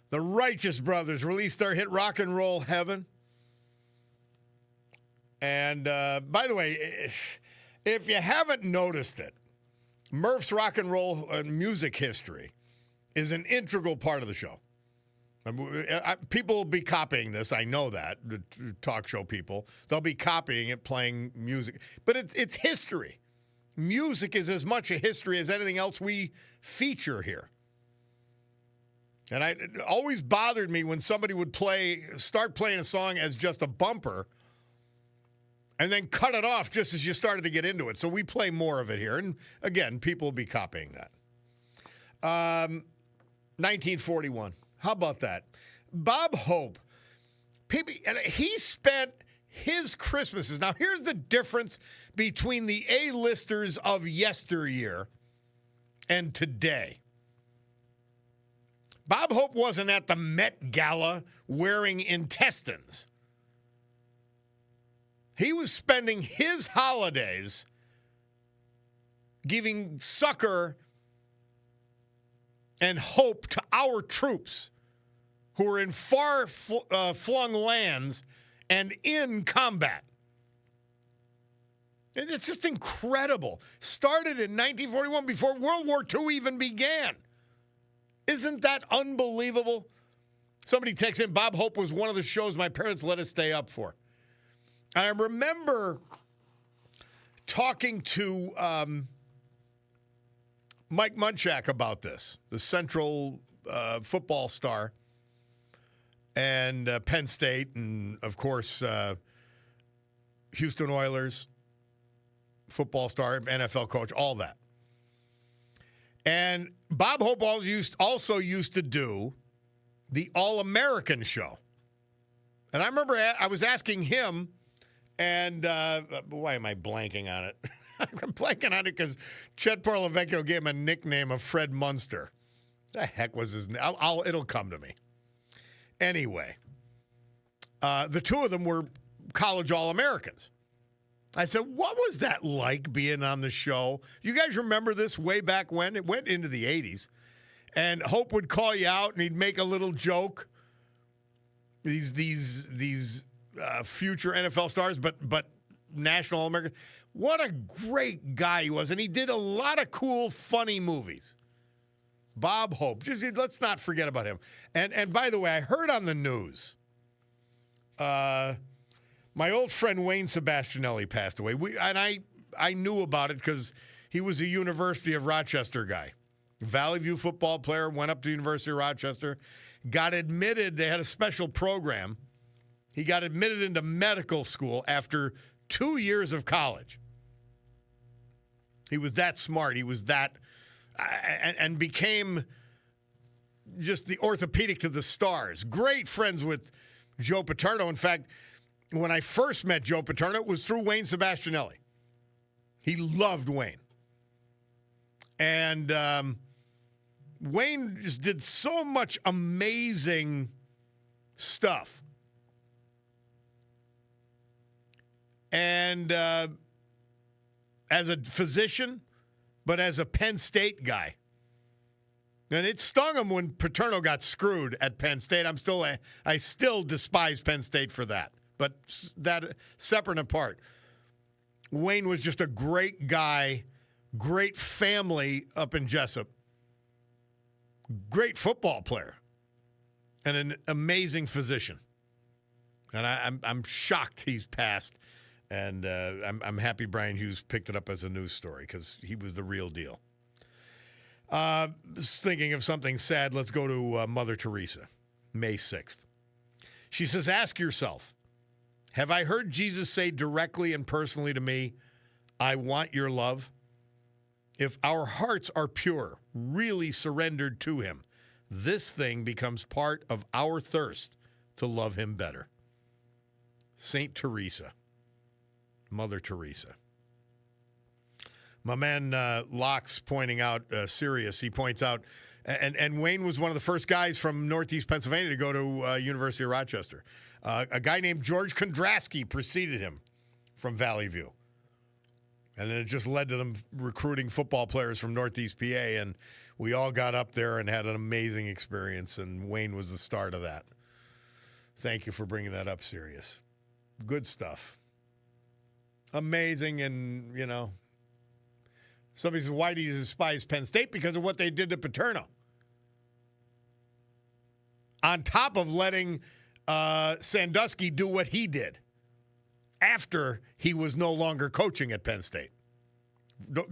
the Righteous Brothers released their hit Rock and Roll Heaven. And by the way, if you haven't noticed it, Murph's rock and roll music history is an integral part of the show. People will be copying this. I know that, the talk show people. They'll be copying it, playing music. But it's history. Music is as much a history as anything else we feature here. And it always bothered me when somebody would start playing a song as just a bumper and then cut it off just as you started to get into it. So we play more of it here. And again, people will be copying that. 1941. How about that? Bob Hope. He spent his Christmases. Now, here's the difference between the A-listers of yesteryear and today. Bob Hope wasn't at the Met Gala wearing intestines. He was spending his holidays giving succor and hope to our troops who are in far-flung lands and in combat. And it's just incredible. Started in 1941 before World War II even began. Isn't that unbelievable? Somebody texted in, Bob Hope was one of the shows my parents let us stay up for. And I remember talking to Mike Munchak about this, the Central football star, and Penn State, and of course, Houston Oilers, football star, NFL coach, all that. And Bob Hope also used to do the All-American show. And I remember I was asking him, and why am I blanking on it? I'm blanking on it because Chet Parlavecchio gave him a nickname of Fred Munster. The heck was his name? It'll come to me. Anyway, the two of them were college All-Americans. I said, what was that like being on the show? You guys remember this way back when? It went into the 80s. And Hope would call you out, and he'd make a little joke. These future NFL stars, but national All-American. What a great guy he was. And he did a lot of cool, funny movies. Bob Hope. Let's not forget about him. And by the way, I heard on the news, my old friend Wayne Sebastianelli passed away. I knew about it because he was a University of Rochester guy. Valley View football player, went up to the University of Rochester, got admitted. They had a special program. He got admitted into medical school after 2 years of college. He was that smart. He was that, and became just the orthopedic to the stars. Great friends with Joe Paterno. In fact, when I first met Joe Paterno, it was through Wayne Sebastianelli. He loved Wayne. And Wayne just did so much amazing stuff. And as a physician, but as a Penn State guy. And it stung him when Paterno got screwed at Penn State. I still despise Penn State for that. But that separate and apart. Wayne was just a great guy, great family up in Jessup. Great football player. And an amazing physician. And I'm shocked he's passed. And I'm happy Brian Hughes picked it up as a news story because he was the real deal. Thinking of something sad, let's go to Mother Teresa, May 6th. She says, ask yourself, have I heard Jesus say directly and personally to me, I want your love? If our hearts are pure, really surrendered to him, this thing becomes part of our thirst to love him better. Saint Teresa. Mother Teresa. My man Locke's pointing out, Sirius, he points out, and Wayne was one of the first guys from Northeast Pennsylvania to go to University of Rochester. A guy named George Kondrasky preceded him from Valley View. And then it just led to them recruiting football players from Northeast PA, and we all got up there and had an amazing experience, and Wayne was the start of that. Thank you for bringing that up, Sirius. Good stuff. Amazing, and, you know, somebody says, why do you despise Penn State? Because of what they did to Paterno. On top of letting Sandusky do what he did after he was no longer coaching at Penn State.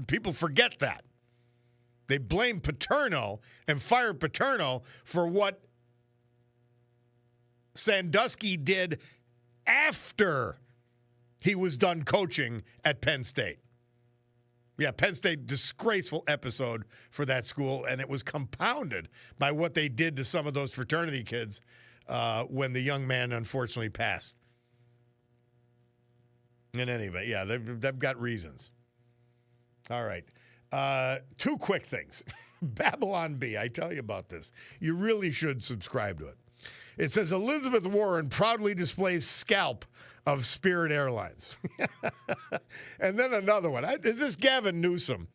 People forget that. They blame Paterno and fired Paterno for what Sandusky did after he was done coaching at Penn State. Yeah, Penn State, disgraceful episode for that school, and it was compounded by what they did to some of those fraternity kids when the young man unfortunately passed. In any event, yeah, they've got reasons. All right. Two quick things. Babylon Bee, I tell you about this. You really should subscribe to it. It says Elizabeth Warren proudly displays scalp of Spirit Airlines. And then another one. Is this Gavin Newsom?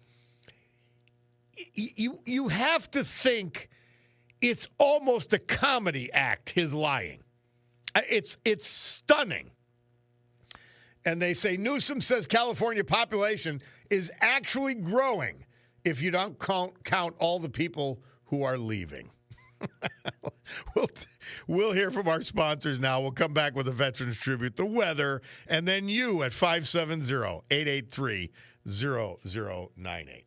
You have to think it's almost a comedy act, his lying. It's stunning. And they say Newsom says California population is actually growing if you don't count all the people who are leaving. We'll hear from our sponsors now. We'll come back with a Veterans Tribute, the weather, and then you at 570-883-0098.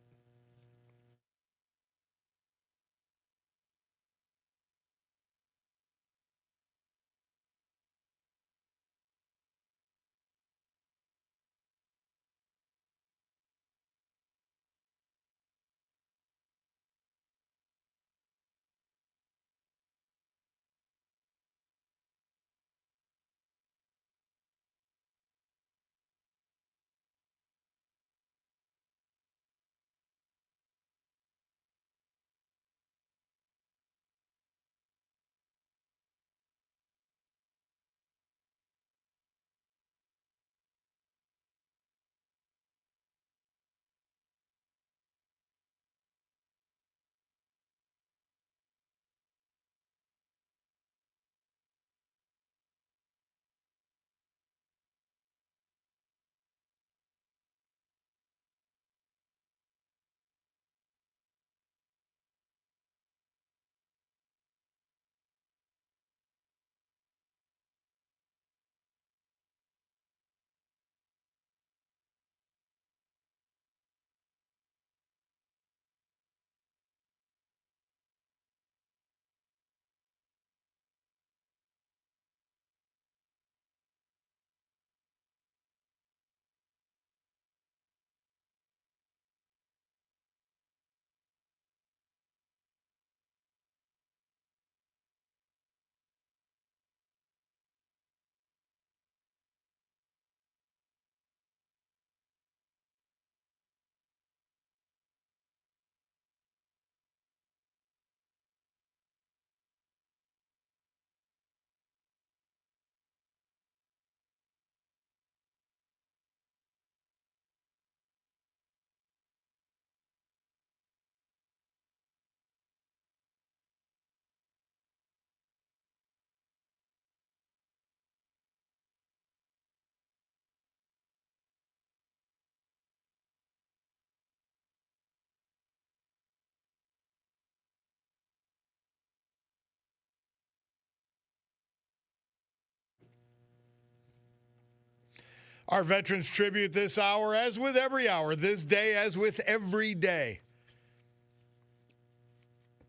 Our Veterans Tribute this hour, as with every hour, this day, as with every day.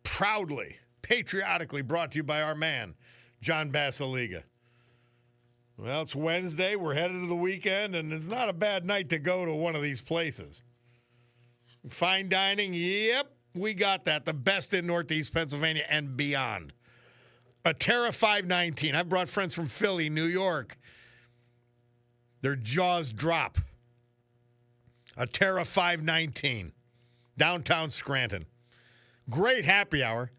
Proudly, patriotically brought to you by our man, John Basiliga. Well, it's Wednesday. We're headed to the weekend, and it's not a bad night to go to one of these places. Fine dining, yep, we got that. The best in Northeast Pennsylvania and beyond. A Terra 519. I've brought friends from Philly, New York. Their jaws drop. A Terra 519. Downtown Scranton. Great happy hour.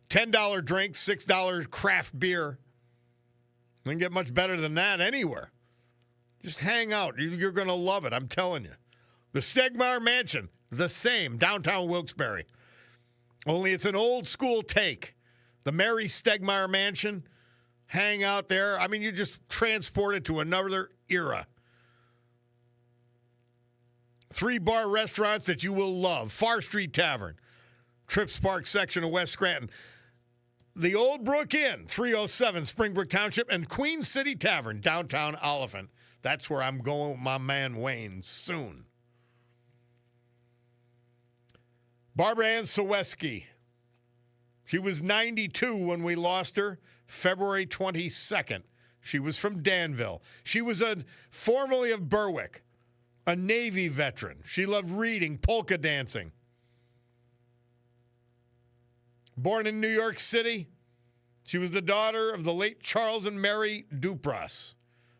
$10 drinks, $6 craft beer. Doesn't get much better than that anywhere. Just hang out. You're going to love it, I'm telling you. The Stegmeyer Mansion, the same, downtown Wilkes-Barre. Only it's an old school take. The Mary Stegmeyer Mansion, hang out there. I mean, you just transported to another era. 3 bar restaurants that you will love. Far Street Tavern, Trips Park section of West Scranton. The Old Brook Inn, 307 Springbrook Township, and Queen City Tavern, downtown Oliphant. That's where I'm going with my man Wayne soon. Barbara Ann Saweski. She was 92 when we lost her, February 22nd. She was from Danville. She was formerly of Berwick, a Navy veteran. She loved reading, polka dancing. Born in New York City, she was the daughter of the late Charles and Mary Dupras,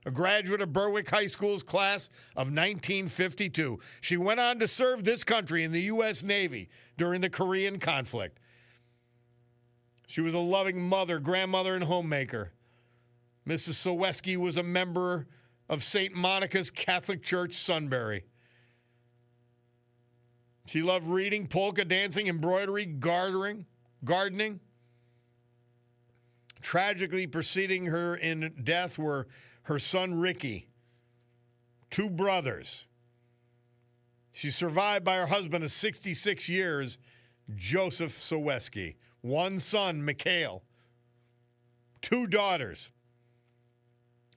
a graduate of Berwick High School's class of 1952. She went on to serve this country in the U.S. Navy during the Korean conflict. She was a loving mother, grandmother, and homemaker. Mrs. Saweski was a member of St. Monica's Catholic Church, Sunbury. She loved reading, polka dancing, embroidery, gardening. Tragically preceding her in death were her son, Ricky, 2 brothers. She's survived by her husband of 66 years, Joseph Saweski. 1 son, Mikhail. 2 daughters.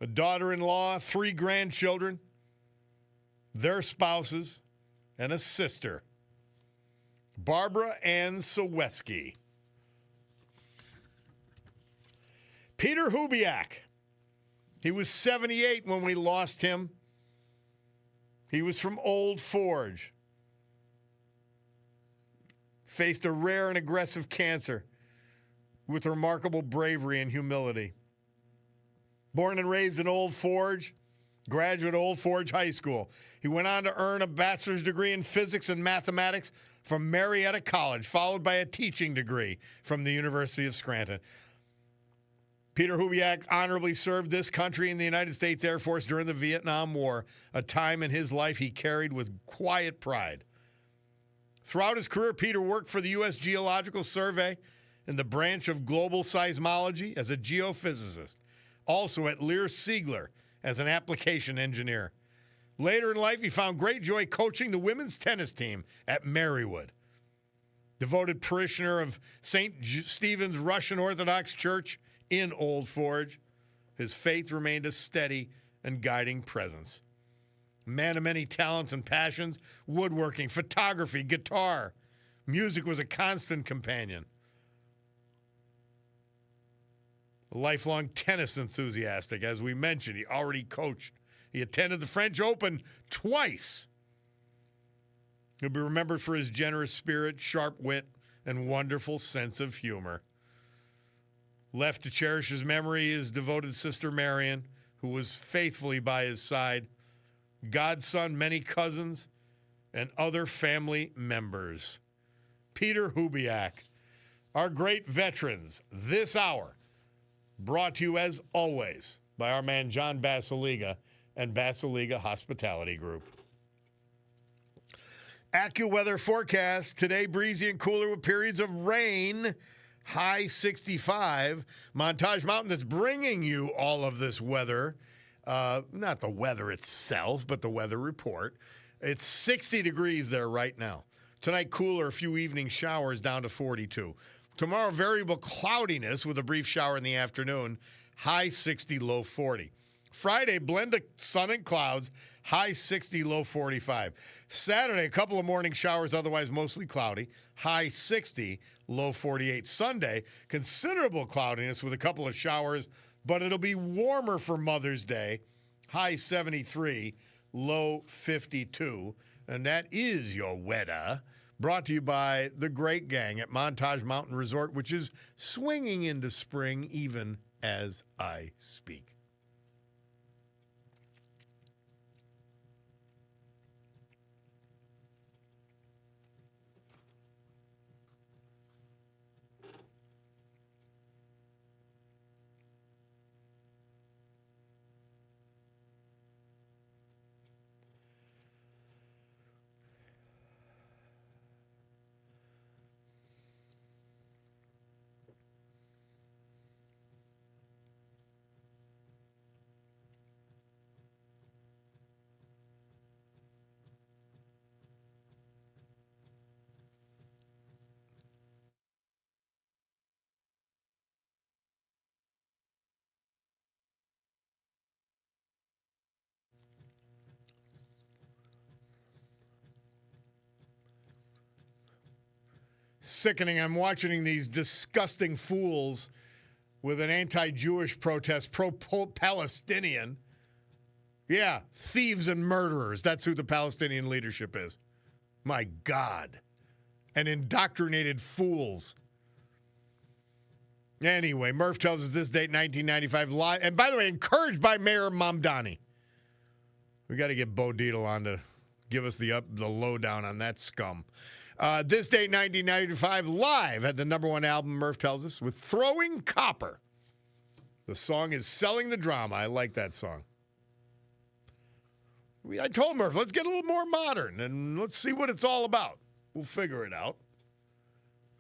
A daughter-in-law, 3 grandchildren, their spouses, and a sister. Barbara Ann Saweski. Peter Hubiak. He was 78 when we lost him. He was from Old Forge. Faced a rare and aggressive cancer with remarkable bravery and humility. Born and raised in Old Forge, graduate of Old Forge High School. He went on to earn a bachelor's degree in physics and mathematics from Marietta College, followed by a teaching degree from the University of Scranton. Peter Hubiak honorably served this country in the United States Air Force during the Vietnam War, a time in his life he carried with quiet pride. Throughout his career, Peter worked for the U.S. Geological Survey in the branch of global seismology as a geophysicist, also at Lear Siegler as an application engineer. Later in life, he found great joy coaching the women's tennis team at Marywood. Devoted parishioner of St. Stephen's Russian Orthodox Church in Old Forge, his faith remained a steady and guiding presence. Man of many talents and passions, woodworking, photography, guitar. Music was a constant companion. A lifelong tennis enthusiastic, as we mentioned, he already coached. He attended the French Open twice. He'll be remembered for his generous spirit, sharp wit, and wonderful sense of humor. Left to cherish his memory, his devoted sister Marion, who was faithfully by his side, godson, many cousins, and other family members. Peter Hubiak, our great veterans, this hour, brought to you as always by our man John Basiliga and Basiliga Hospitality Group. AccuWeather forecast, today breezy and cooler with periods of rain, high 65. Montage Mountain that's bringing you all of this weather. Not the weather itself, but the weather report. It's 60 degrees there right now. Tonight, cooler, a few evening showers down to 42. Tomorrow, variable cloudiness with a brief shower in the afternoon, high 60, low 40. Friday, blend of sun and clouds, high 60, low 45. Saturday, a couple of morning showers, otherwise mostly cloudy, high 60, low 48. Sunday, considerable cloudiness with a couple of showers, but it'll be warmer for Mother's Day, high 73, low 52. And that is your weather, brought to you by the great gang at Montage Mountain Resort, which is swinging into spring even as I speak. Sickening. I'm watching these disgusting fools with an anti-Jewish protest, pro-Palestinian. Yeah, thieves and murderers. That's who the Palestinian leadership is. My God. And indoctrinated fools. Anyway, Murph tells us this date, 1995, live. And by the way, encouraged by Mayor Mamdani. We got to get Bo Dietl on to give us the lowdown on that scum. This date, 1995, live had the #1 album, Murph tells us, with Throwing Copper. The song is Selling the Drama. I like that song. I told Murph, let's get a little more modern and let's see what it's all about. We'll figure it out.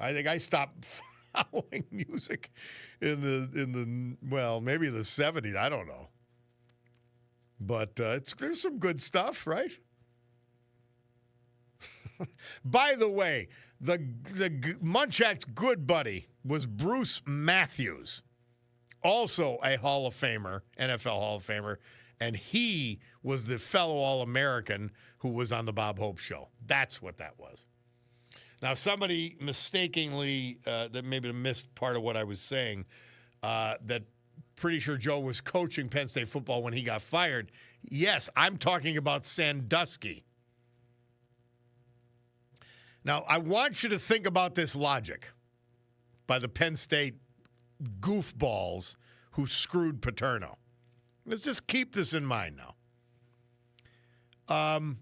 I think I stopped following music in the well, maybe the 70s. I don't know. But there's some good stuff, right? By the way, the Munchak's good buddy was Bruce Matthews, also a Hall of Famer, NFL Hall of Famer, and he was the fellow All-American who was on the Bob Hope Show. That's what that was. Now, somebody mistakenly, that maybe missed part of what I was saying, that pretty sure Joe was coaching Penn State football when he got fired. Yes, I'm talking about Sandusky. Now, I want you to think about this logic by the Penn State goofballs who screwed Paterno. Let's just keep this in mind now.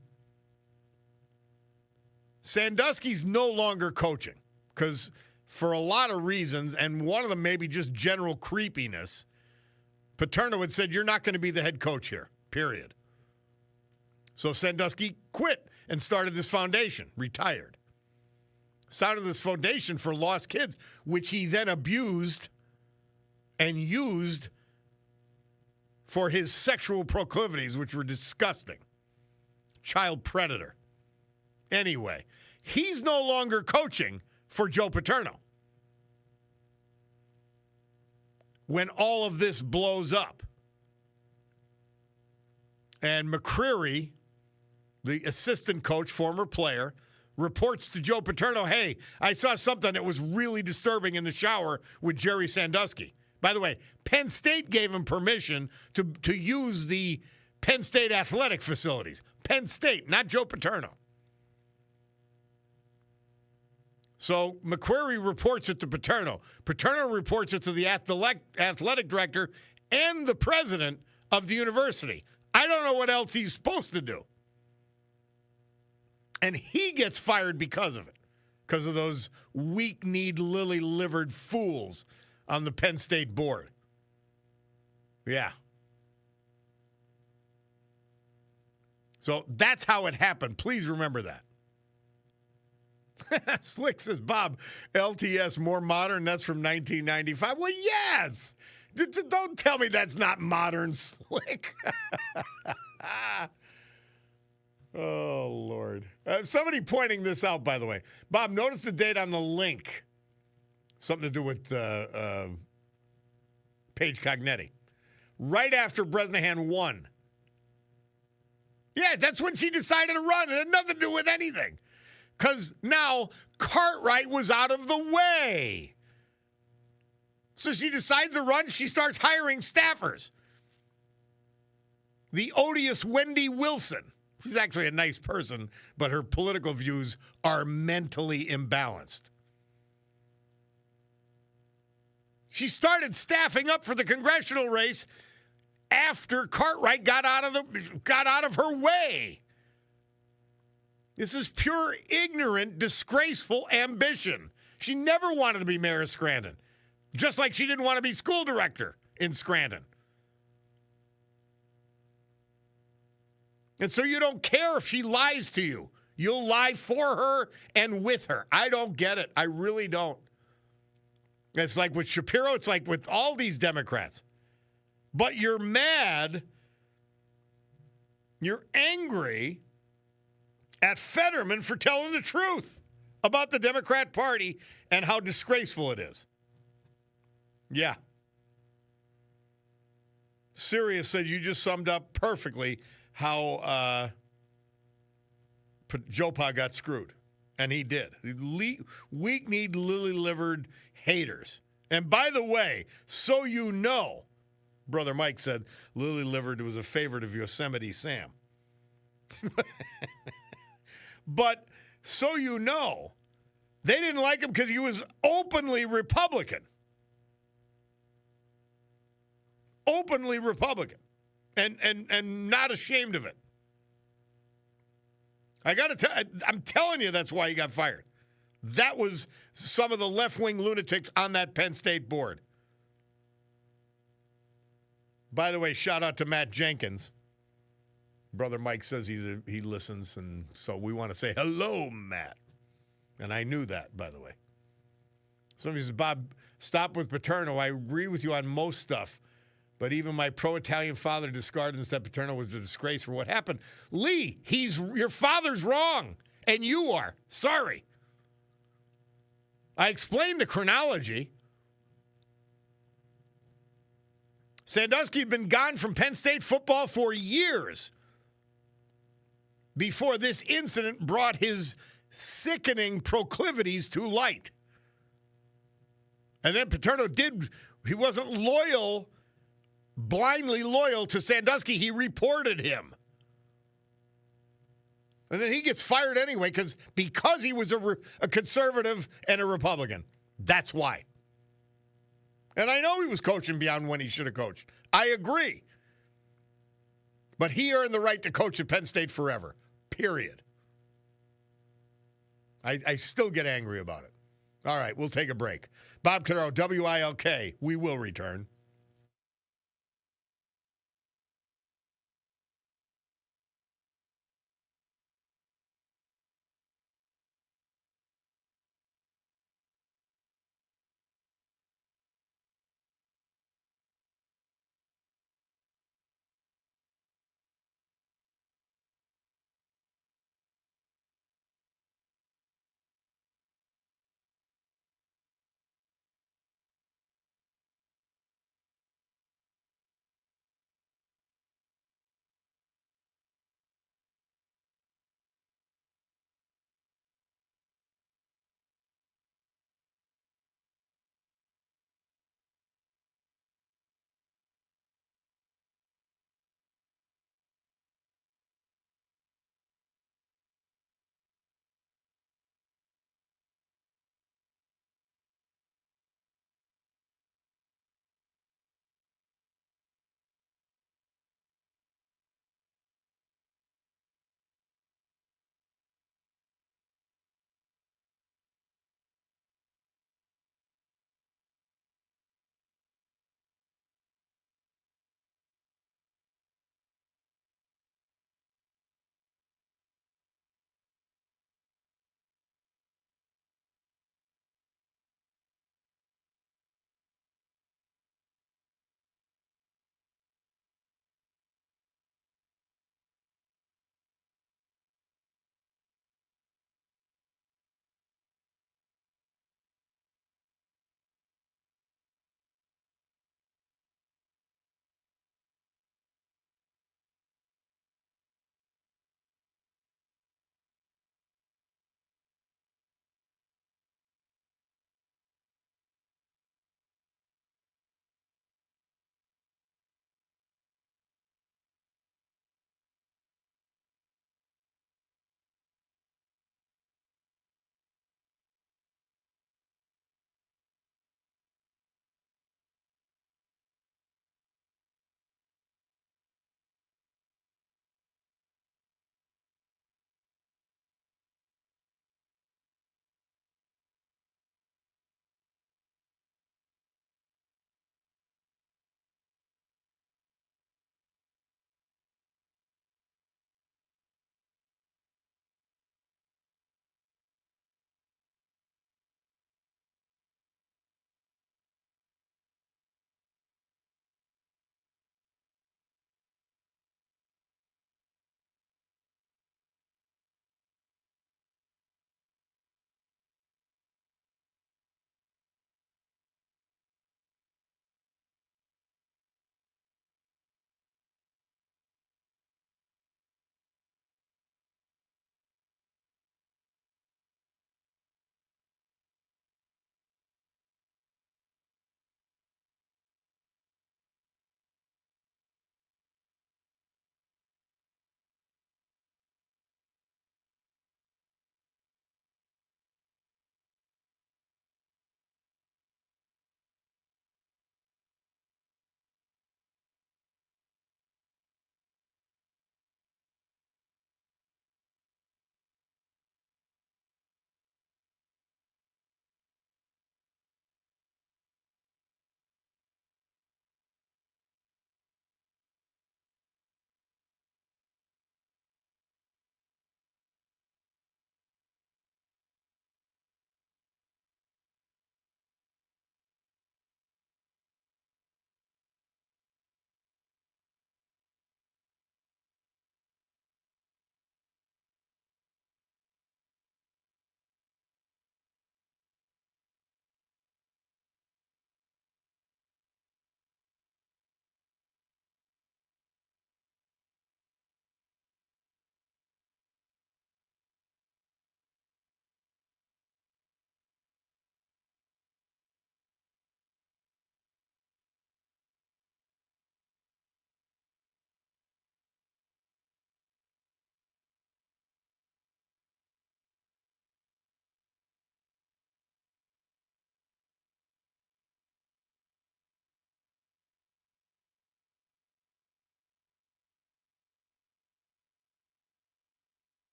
Sandusky's no longer coaching because for a lot of reasons, and one of them maybe just general creepiness, Paterno had said, you're not going to be the head coach here, period. So Sandusky quit and started this foundation, retired. Started this foundation for lost kids, which he then abused and used for his sexual proclivities, which were disgusting. Child predator. Anyway, he's no longer coaching for Joe Paterno. When all of this blows up. And McCreary, the assistant coach, former player, reports to Joe Paterno, hey, I saw something that was really disturbing in the shower with Jerry Sandusky. By the way, Penn State gave him permission to use the Penn State athletic facilities. Penn State, not Joe Paterno. So McQuarrie reports it to Paterno. Paterno reports it to the athletic director and the president of the university. I don't know what else he's supposed to do. And he gets fired because of it, because of those weak-kneed, lily-livered fools on the Penn State board. Yeah. So that's how it happened. Please remember that. Slick says, Bob, LTS more modern. That's from 1995. Well, yes. Don't tell me that's not modern, Slick. Oh, Lord. Somebody pointing this out, by the way. Bob, notice the date on the link. Something to do with Paige Cognetti. Right after Bresnahan won. Yeah, that's when she decided to run. It had nothing to do with anything. Because now Cartwright was out of the way. So she decides to run. She starts hiring staffers. The odious Wendy Wilson. She's actually a nice person, but her political views are mentally imbalanced. She started staffing up for the congressional race after Cartwright got out of her way. This is pure, ignorant, disgraceful ambition. She never wanted to be mayor of Scranton, just like she didn't want to be school director in Scranton. And so you don't care if she lies to you. You'll lie for her and with her. I don't get it. I really don't. It's like with Shapiro. It's like with all these Democrats. But you're mad. You're angry at Fetterman for telling the truth about the Democrat Party and how disgraceful it is. Yeah. Sirius said you just summed up perfectly how Joe Pa got screwed. And he did. Weak-kneed, lily-livered haters. And by the way, so you know, Brother Mike said lily-livered was a favorite of Yosemite Sam. But so you know, they didn't like him because he was openly Republican. Openly Republican. And not ashamed of it. I'm telling you that's why he got fired. That was some of the left-wing lunatics on that Penn State board. By the way, shout out to Matt Jenkins. Brother Mike says he listens, and so we want to say hello, Matt. And I knew that, by the way. Somebody says, Bob, stop with Paterno. I agree with you on most stuff. But even my pro-Italian father discarded and said Paterno was a disgrace for what happened. Lee, your father's wrong, and you are. Sorry. I explained the chronology. Sandusky had been gone from Penn State football for years before this incident brought his sickening proclivities to light. And then Paterno he wasn't blindly loyal to Sandusky. He reported him. And then he gets fired anyway because he was a conservative and a Republican. That's why. And I know he was coaching beyond when he should have coached. I agree. But he earned the right to coach at Penn State forever. Period. I still get angry about it. All right, we'll take a break. Bob Cordaro, WILK. We will return.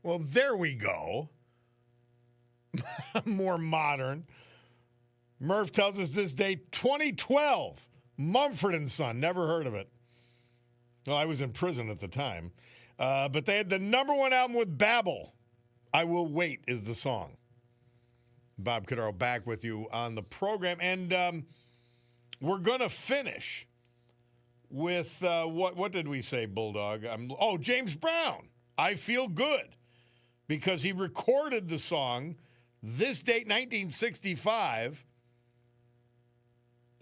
Well, there we go. More modern. Murph tells us this date, 2012. Mumford & Son. Never heard of it. Well, I was in prison at the time. But they had the number one album with Babel. I Will Wait is the song. Bob Cordaro back with you on the program. And we're going to finish with, what did we say, Bulldog? James Brown. I Feel Good. Because he recorded the song this date, 1965,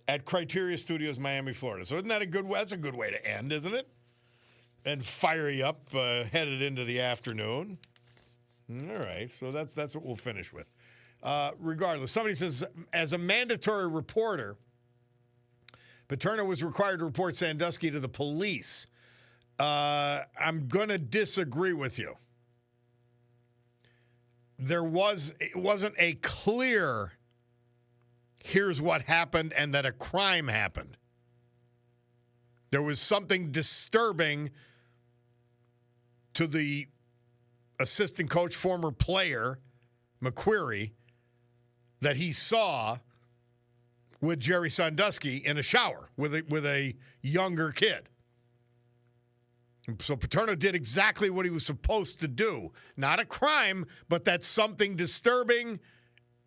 at Criteria Studios, Miami, Florida. So isn't that that's a good way to end, isn't it? And fire you up, headed into the afternoon. All right, so that's what we'll finish with. Regardless, somebody says, as a mandatory reporter, Paterno was required to report Sandusky to the police. I'm going to disagree with you. It wasn't a clear, here's what happened and that a crime happened. There was something disturbing to the assistant coach, former player, McQuarrie, that he saw with Jerry Sandusky in a shower with a younger kid. So Paterno did exactly what he was supposed to do. Not a crime, but that something disturbing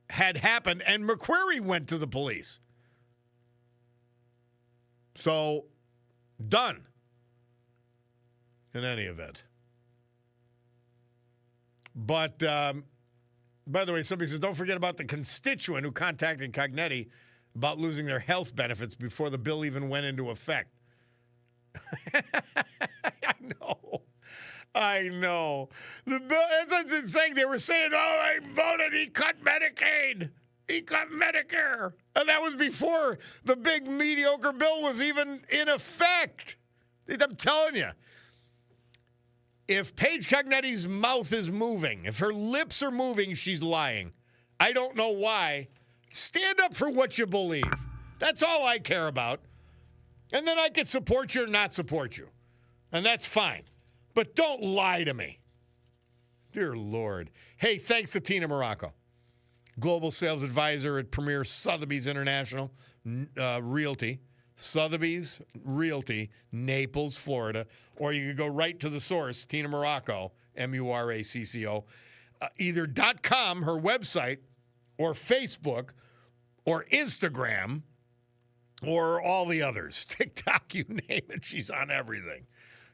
had happened, and McQuarrie went to the police. So, done. In any event. But, by the way, somebody says, don't forget about the constituent who contacted Cognetti about losing their health benefits before the bill even went into effect. I know. The bill, that's what it's saying. They were saying, I voted, he cut Medicaid. He cut Medicare. And that was before the big mediocre bill was even in effect. I'm telling you. If Paige Cognetti's mouth is moving, if her lips are moving, she's lying. I don't know why. Stand up for what you believe. That's all I care about. And then I can support you or not support you. And that's fine. But don't lie to me. Dear Lord. Hey, thanks to Tina Morocco, Global Sales Advisor at Premier Sotheby's International Realty. Sotheby's Realty, Naples, Florida. Or you could go right to the source, Tina Morocco, Muracco, either .com, her website, or Facebook, or Instagram, or all the others. TikTok, you name it, she's on everything.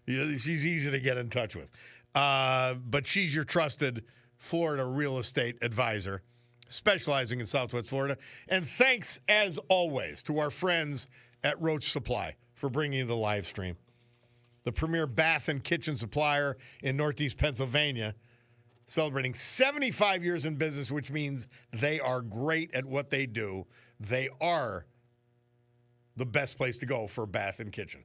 She's easy to get in touch with. But she's your trusted Florida real estate advisor, specializing in Southwest Florida. And thanks, as always, to our friends at Roach Supply for bringing you the live stream. The premier bath and kitchen supplier in Northeast Pennsylvania, celebrating 75 years in business, which means they are great at what they do. They are the best place to go for bath and kitchen.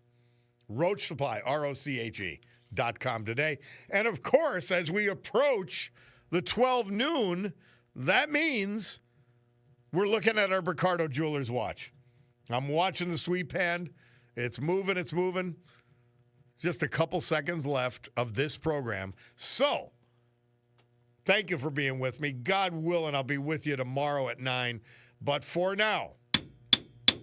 Roach Supply, ROCHE.com today. And of course, as we approach the 12 noon, that means we're looking at our Ricardo Jewelers watch. I'm watching the sweep hand. It's moving, it's moving. Just a couple seconds left of this program. So, thank you for being with me. God willing, I'll be with you tomorrow at 9. But for now,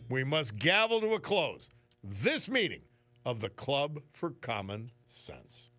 we must gavel to a close this meeting of the Club for Common Sense.